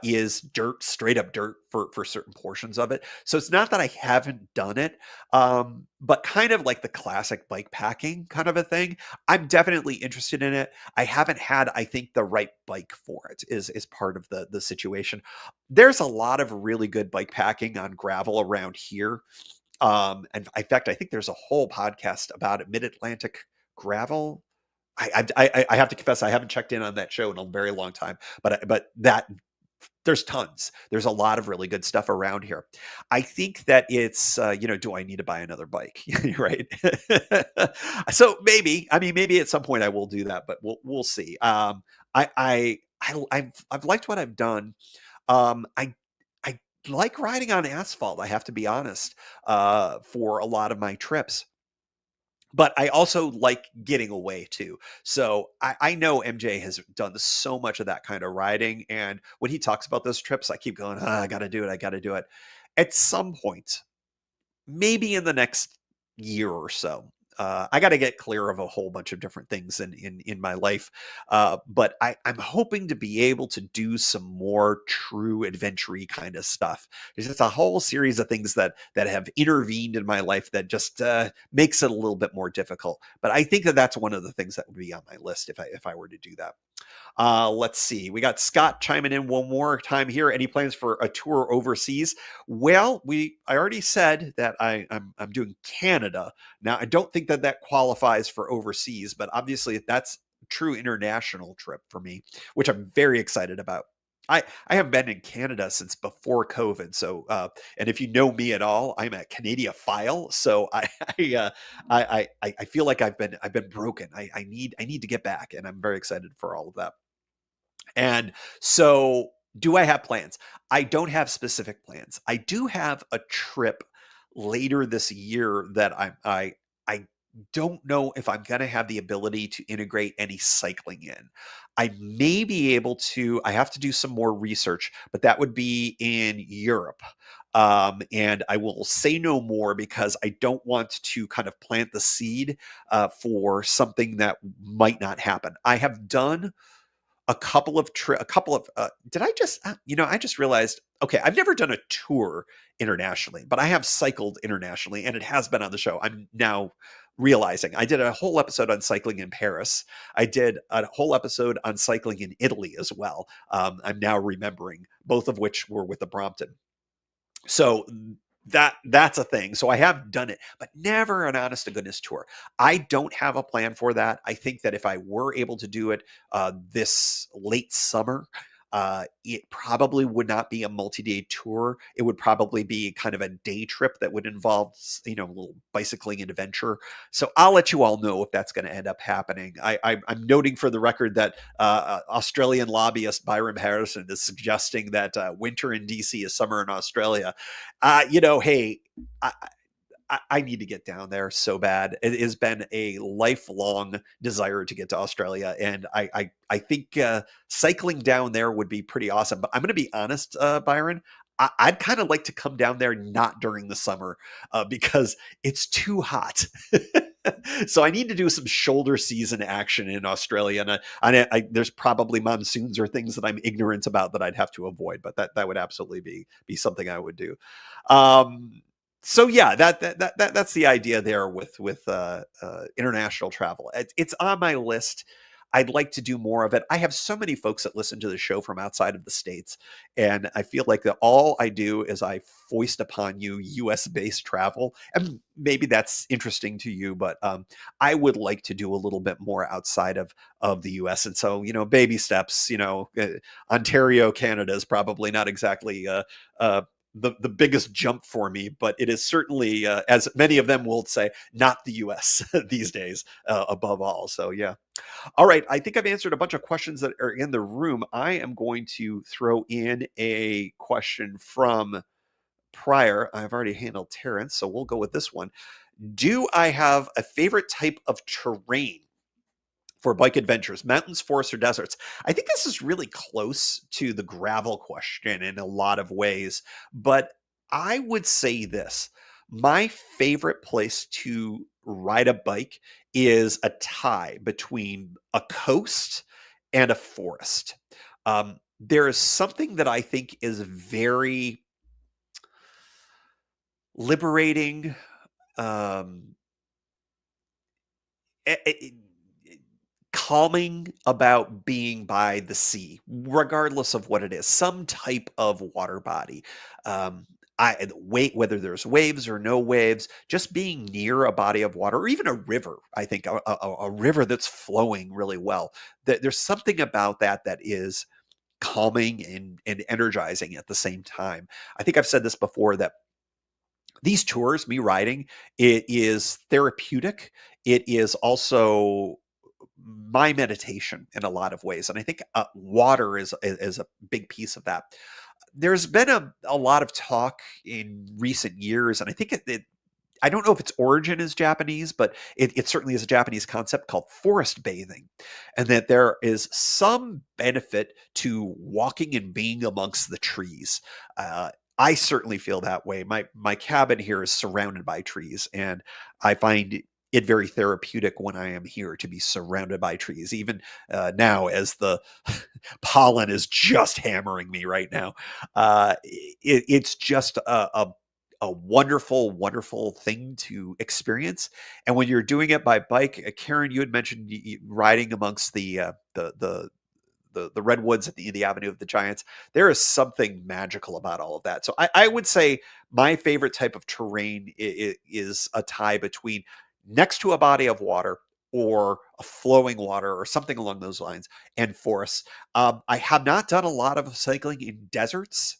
is dirt, straight up dirt for certain portions of it. So it's not that I haven't done it, but kind of like the classic bike packing kind of a thing. I'm definitely interested in it. I haven't had, I think, the right bike for it is part of the situation. There's a lot of really good bike packing on gravel around here. And in fact, I think there's a whole podcast about it, Mid Atlantic Gravel. I have to confess I haven't checked in on that show in a very long time, but that there's tons. There's a lot of really good stuff around here. I think that it's do I need to buy another bike? Right. So maybe at some point I will do that, but we'll see. I've liked what I've done. I like riding on asphalt. I have to be honest. For a lot of my trips, but I also like getting away too. So I know MJ has done so much of that kind of riding. And when he talks about those trips, I keep going, I got to do it. I got to do it. At some point, maybe in the next year or so. I got to get clear of a whole bunch of different things in my life, but I'm hoping to be able to do some more true adventure kind of stuff. There's just a whole series of things that have intervened in my life that just makes it a little bit more difficult. But I think that that's one of the things that would be on my list if I were to do that. Let's see. We got Scott chiming in one more time here. Any plans for a tour overseas? Well, I already said that I'm doing Canada. Now, I don't think that qualifies for overseas, but obviously that's a true international trip for me, which I'm very excited about. I haven't been in Canada since before COVID. So, and if you know me at all, I'm a Canadiophile. So I feel like I've been broken. I need to get back, and I'm very excited for all of that. And so, do I have plans? I don't have specific plans. I do have a trip later this year that I don't know if I'm gonna have the ability to integrate any cycling in. I may be able to. I have to do some more research, but that would be in Europe. And I will say no more because I don't want to kind of plant the seed for something that might not happen. I have done a couple of did I just I just realized, okay, I've never done a tour internationally, but I have cycled internationally and it has been on the show. I'm now realizing I did a whole episode on cycling in Paris. I did a whole episode on cycling in Italy as well. I'm now remembering, both of which were with the Brompton. So that's a thing. So I have done it, but never an honest to goodness tour. I don't have a plan for that. I think that if I were able to do it this late summer, it probably would not be a multi-day tour. It would probably be kind of a day trip that would involve, a little bicycling adventure. So I'll let you all know if that's going to end up happening. I'm noting for the record that Australian lobbyist Byron Harrison is suggesting that winter in DC is summer in Australia. Hey, I, I need to get down there so bad. It has been a lifelong desire to get to Australia, and I think cycling down there would be pretty awesome. But I'm going to be honest, Byron. I'd kind of like to come down there not during the summer because it's too hot. So I need to do some shoulder season action in Australia, and there's probably monsoons or things that I'm ignorant about that I'd have to avoid. But that would absolutely be something I would do. Um, so yeah, that's the idea there with international travel. It's on my list. I'd like to do more of it. I have so many folks that listen to the show from outside of the states, and I feel like that all I do is I foist upon you U.S. based travel, and maybe that's interesting to you, but I would like to do a little bit more outside of the U.S. And so baby steps. Ontario, Canada is probably not exactly the biggest jump for me, but it is certainly, as many of them will say, not the U.S. these days, above all. So yeah. All right, I think I've answered a bunch of questions that are in the room. I am going to throw in a question from prior. I've already handled Terrence, so we'll go with this one. Do I have a favorite type of terrain for bike adventures, mountains, forests, or deserts? I think this is really close to the gravel question in a lot of ways, but I would say this. My favorite place to ride a bike is a tie between a coast and a forest. There is something that I think is very liberating, um, e- e- calming about being by the sea, regardless of what it is, some type of water body. Um, wait, whether there's waves or no waves, just being near a body of water or even a river. I think a river that's flowing really well. There's something about that is calming and energizing at the same time. I think I've said this before that these tours, me riding, it is therapeutic. It is also my meditation in a lot of ways, and I think water is a big piece of that. There's been a lot of talk in recent years, and I think I don't know if its origin is Japanese, but it certainly is a Japanese concept called forest bathing, and that there is some benefit to walking and being amongst the trees. I certainly feel that way. My cabin here is surrounded by trees, and I find it very therapeutic when I am here to be surrounded by trees. Even now, as the pollen is just hammering me right now, it's just a wonderful, wonderful thing to experience. And when you're doing it by bike, Karen, you had mentioned riding amongst the redwoods at the Avenue of the Giants. There is something magical about all of that. So I would say my favorite type of terrain is a tie between next to a body of water or a flowing water or something along those lines, and forests. I have not done a lot of cycling in deserts.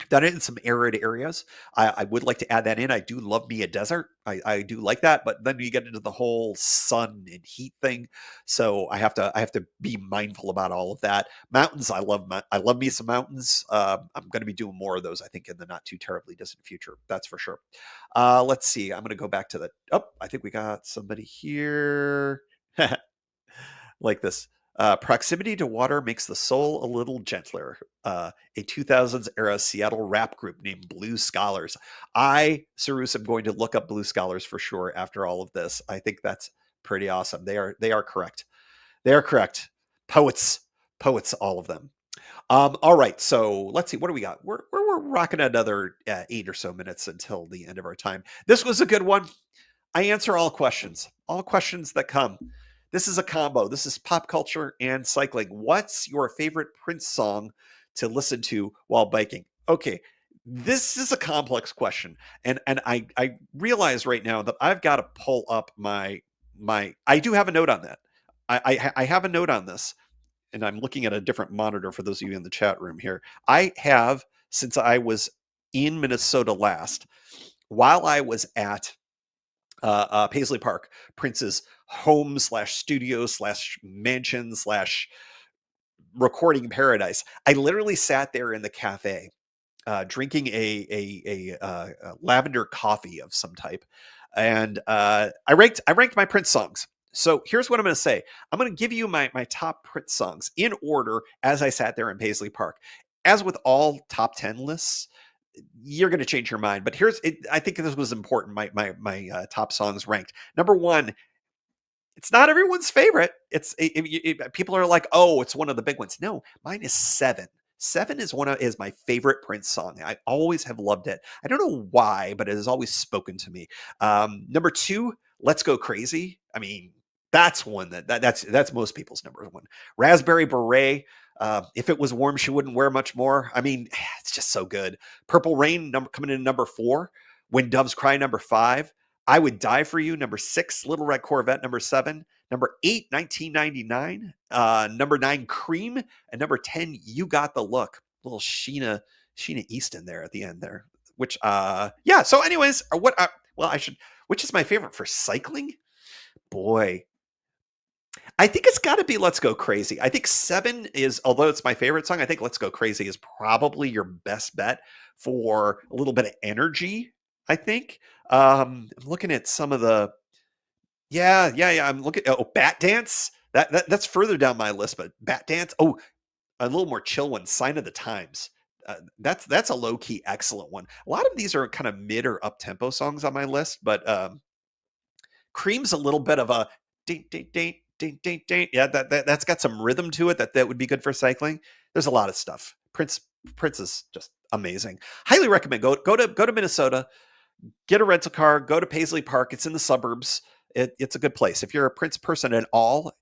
Done it in some arid areas. I would like to add that in. I do love me a desert. I do like that, but then you get into the whole sun and heat thing. So I have to be mindful about all of that. Mountains, I love me some mountains. I'm going to be doing more of those, I think, in the not too terribly distant future. That's for sure. Let's see. I'm going to go back to the. Oh, I think we got somebody here. Like this. Proximity to water makes the soul a little gentler. A 2000s era Seattle rap group named Blue Scholars. Cyrus, am going to look up Blue Scholars for sure after all of this. I think that's pretty awesome. They are correct. They are correct. Poets, poets, all of them. All right, so let's see. What do we got? We're rocking another 8 or so minutes until the end of our time. This was a good one. I answer all questions that come. This is a combo. This is pop culture and cycling. What's your favorite Prince song to listen to while biking? Okay, this is a complex question, and I realize right now that I've got to pull up my. I do have a note on that. I have a note on this, and I'm looking at a different monitor for those of you in the chat room here. I have, since I was in Minnesota last, while I was at Paisley Park, Prince's home slash studio slash mansion slash recording paradise. I literally sat there in the cafe, drinking a lavender coffee of some type, and I ranked my Prince songs. So here's what I'm going to say. I'm going to give you my top Prince songs in order as I sat there in Paisley Park. As with all top 10 lists, you're going to change your mind. But I think this was important. My top songs ranked number one. It's not everyone's favorite. People are like, oh, it's one of the big ones. No, mine is Seven. Seven is my favorite Prince song. I always have loved it. I don't know why, but it has always spoken to me. Number two, Let's Go Crazy. I mean, that's one that's most people's number one. Raspberry Beret. If it was warm, she wouldn't wear much more. I mean, it's just so good. Purple Rain coming in number four. When Doves Cry number five. I Would Die for You, number six. Little Red Corvette, number seven. Number eight, 1999. Number nine, Cream. And number 10, You Got the Look. Little Sheena Easton there at the end there. Which, yeah. So, anyways, which is my favorite for cycling? Boy, I think it's got to be Let's Go Crazy. I think seven is, although it's my favorite song, I think Let's Go Crazy is probably your best bet for a little bit of energy, I think. I'm looking at some of the, yeah. I'm looking, Bat Dance. That's further down my list, but Bat Dance. Oh, a little more chill one, Sign of the Times. That's a low key excellent one. A lot of these are kind of mid or up tempo songs on my list, but Cream's a little bit of a ding ding ding ding ding ding. Yeah, that's got some rhythm to it that would be good for cycling. There's a lot of stuff. Prince is just amazing. Highly recommend go to Minnesota, get a rental car, go to Paisley Park. It's in the suburbs. It's a good place. If you're a Prince person at all,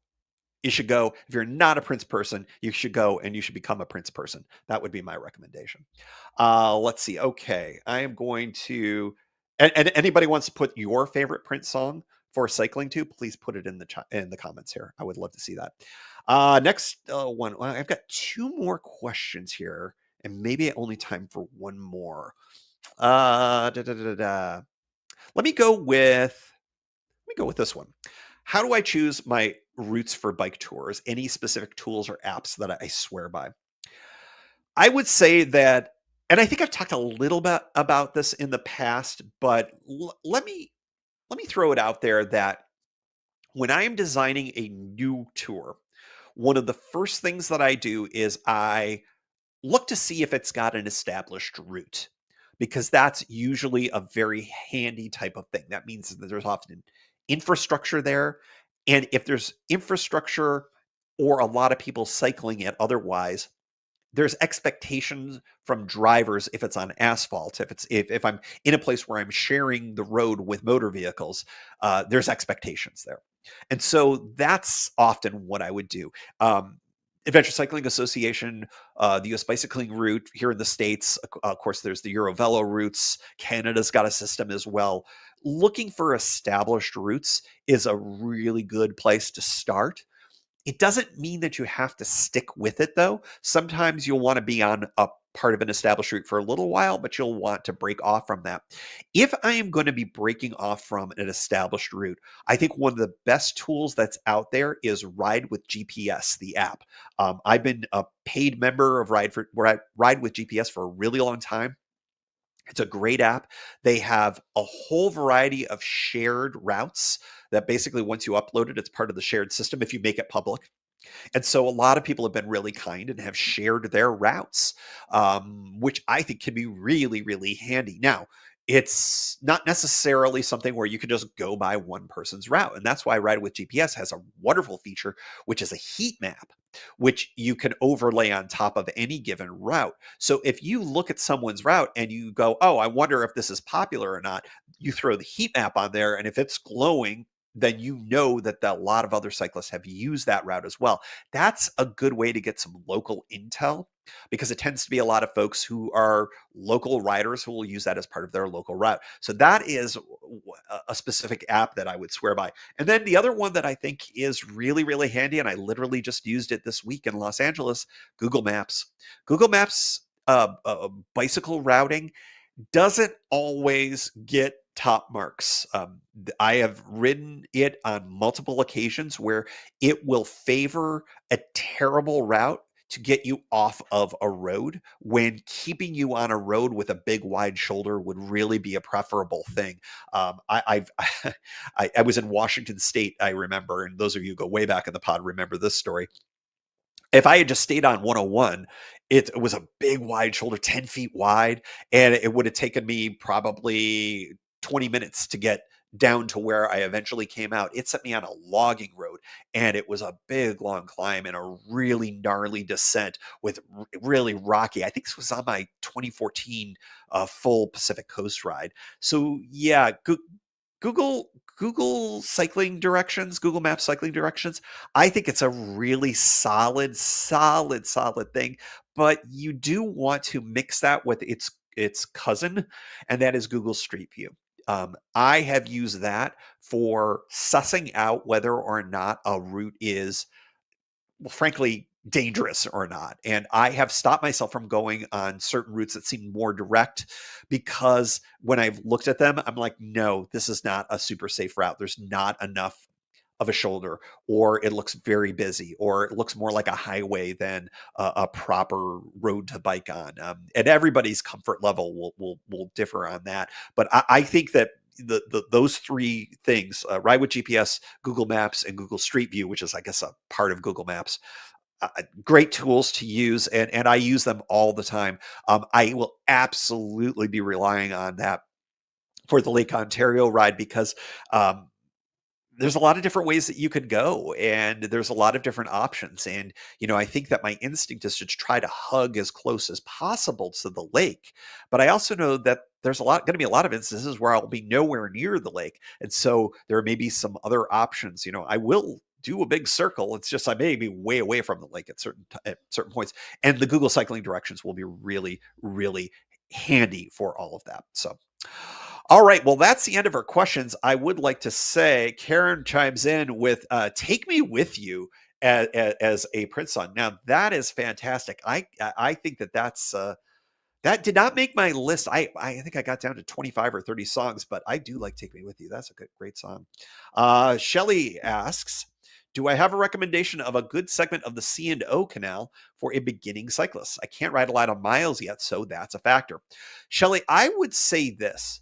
you should go. If you're not a Prince person, you should go and you should become a Prince person. That would be my recommendation. Let's see. Okay, I am going to. And anybody wants to put your favorite Prince song for cycling to, please put it in the comments here. I would love to see that. Next one. Well, I've got two more questions here, and maybe only time for one more. Da, da, da, da, da. Let me go with this one. How do I choose my routes for bike tours? Any specific tools or apps that I swear by? I would say that, and I think I've talked a little bit about this in the past, but let me throw it out there that when I am designing a new tour, one of the first things that I do is I look to see if it's got an established route, because that's usually a very handy type of thing. That means that there's often infrastructure there. And if there's infrastructure or a lot of people cycling it otherwise, there's expectations from drivers if it's on asphalt, if I'm in a place where I'm sharing the road with motor vehicles, there's expectations there. And so that's often what I would do. Adventure Cycling Association, the US bicycling route here in the States. Of course, there's the Eurovelo routes. Canada's got a system as well. Looking for established routes is a really good place to start. It doesn't mean that you have to stick with it, though. Sometimes you'll want to be on part of an established route for a little while, but you'll want to break off from that. If I am going to be breaking off from an established route, I think one of the best tools that's out there is Ride with GPS, the app. I've been a paid member of Ride with GPS for a really long time. It's a great app. They have a whole variety of shared routes that basically, once you upload it, it's part of the shared system if you make it public. And so a lot of people have been really kind and have shared their routes, which I think can be really, really handy. Now, it's not necessarily something where you can just go by one person's route. And that's why Ride with GPS has a wonderful feature, which is a heat map, which you can overlay on top of any given route. So if you look at someone's route and you go, oh, I wonder if this is popular or not, you throw the heat map on there. And if it's glowing, then you know that a lot of other cyclists have used that route as well. That's a good way to get some local intel because it tends to be a lot of folks who are local riders who will use that as part of their local route. So that is a specific app that I would swear by. And then the other one that I think is really, really handy, and I literally just used it this week in Los Angeles, Google Maps. Google Maps bicycle routing doesn't always get top marks. I have ridden it on multiple occasions where it will favor a terrible route to get you off of a road when keeping you on a road with a big wide shoulder would really be a preferable thing. I've I was in Washington State, I remember, and those of you who go way back in the pod remember this story. If I had just stayed on 101, it was a big wide shoulder, 10 feet wide, and it would have taken me probably 20 minutes to get down to where I eventually came out. It set me on a logging road, and it was a big, long climb and a really gnarly descent with really rocky. I think this was on my 2014 full Pacific Coast ride. So yeah, Google Google cycling directions, Google Maps cycling directions, I think it's a really solid, solid, solid thing. But you do want to mix that with its cousin, and that is Google Street View. I have used that for sussing out whether or not a route is, well, frankly, dangerous or not. And I have stopped myself from going on certain routes that seem more direct because when I've looked at them, I'm like, no, this is not a super safe route. There's not enough of a shoulder, or it looks very busy, or it looks more like a highway than a proper road to bike on. And everybody's comfort level will differ on that. But I think that those three things, Ride with GPS, Google Maps, and Google Street View, which is, I guess, a part of Google Maps, great tools to use, and I use them all the time. I will absolutely be relying on that for the Lake Ontario ride because there's a lot of different ways that you could go, and there's a lot of different options. And I think that my instinct is to try to hug as close as possible to the lake, but I also know that there's going to be a lot of instances where I'll be nowhere near the lake, and so there may be some other options. I will do a big circle. It's just I may be way away from the lake at certain points, and the Google cycling directions will be really, really handy for all of that. So all right. Well, that's the end of our questions. I would like to say Karen chimes in with "Take Me With You" as a Prince song. Now that is fantastic. I think that did not make my list. I think I got down to 25 or 30 songs, but I do like "Take Me With You." That's a great song. Shelly asks, do I have a recommendation of a good segment of the C&O Canal for a beginning cyclist? I can't ride a lot of miles yet, so that's a factor. Shelly, I would say this.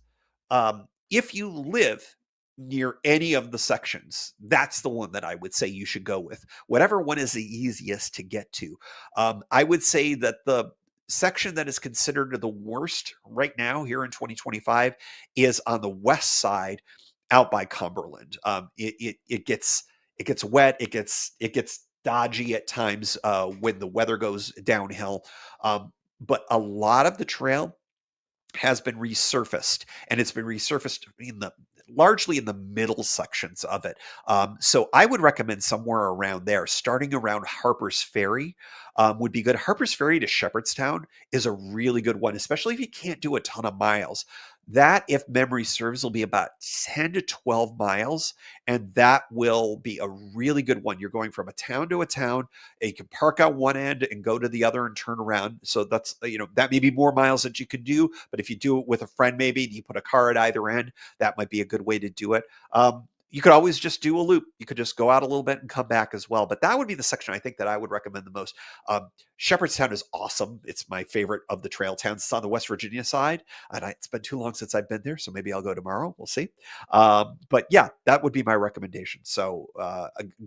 If you live near any of the sections, that's the one that I would say you should go with. Whatever one is the easiest to get to. I would say that the section that is considered the worst right now here in 2025 is on the west side out by Cumberland. It gets wet. It gets dodgy at times when the weather goes downhill. But a lot of the trail has been resurfaced, and it's been resurfaced largely in the middle sections of it. So I would recommend somewhere around there, starting around Harper's Ferry would be good. Harper's Ferry to Shepherdstown is a really good one, especially if you can't do a ton of miles. That, if memory serves, will be about 10 to 12 miles, and that will be a really good one. You're going from a town to a town, and you can park on one end and go to the other and turn around. So that's, that may be more miles that you could do, but if you do it with a friend, maybe, and you put a car at either end, that might be a good way to do it. You could always just do a loop. You could just go out a little bit and come back as well. But that would be the section I think that I would recommend the most. Shepherdstown is awesome. It's my favorite of the trail towns. It's on the West Virginia side, and it's been too long since I've been there, so maybe I'll go tomorrow. We'll see. But yeah, that would be my recommendation. So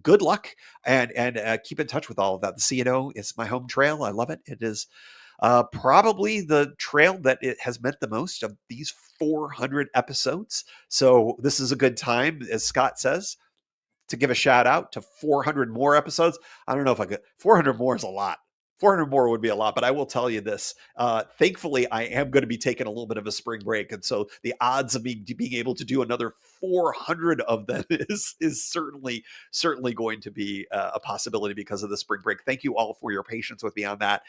good luck, and keep in touch with all of that. The C&O is my home trail. I love it. It is probably the trail that it has meant the most of these 400 episodes. So this is a good time, as Scott says, to give a shout out to 400 more episodes. I don't know if I could. 400 more is a lot. 400 more would be a lot, but I will tell you this. Thankfully, I am going to be taking a little bit of a spring break. And so the odds of me being able to do another 400 of them is certainly going to be a possibility because of the spring break. Thank you all for your patience with me on that.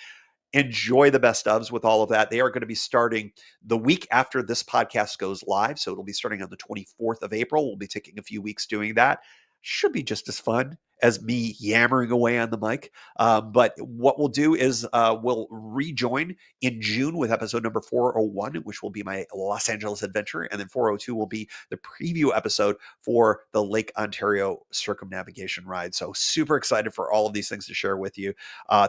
Enjoy the best ofs with all of that. They are going to be starting the week after this podcast goes live. So it'll be starting on the 24th of April. We'll be taking a few weeks doing that. Should be just as fun as me yammering away on the mic. But what we'll do is we'll rejoin in June with episode number 401, which will be my Los Angeles adventure. And then 402 will be the preview episode for the Lake Ontario circumnavigation ride. So super excited for all of these things to share with you.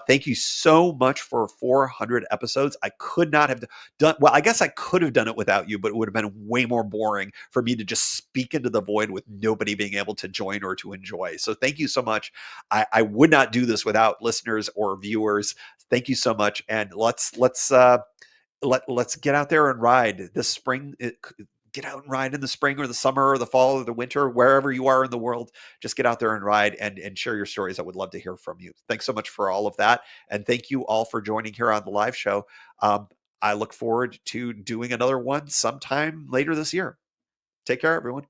Thank you so much for 400 episodes. I could not have done, well, I guess I could have done it without you, but it would have been way more boring for me to just speak into the void with nobody being able to join or to enjoy. So thank you so much. I would not do this without listeners or viewers. Thank you so much. And let's get out there and ride this spring. Get out and ride in the spring or the summer or the fall or the winter, wherever you are in the world. Just get out there and ride and share your stories. I would love to hear from you. Thanks so much for all of that. And thank you all for joining here on the live show. I look forward to doing another one sometime later this year. Take care, everyone.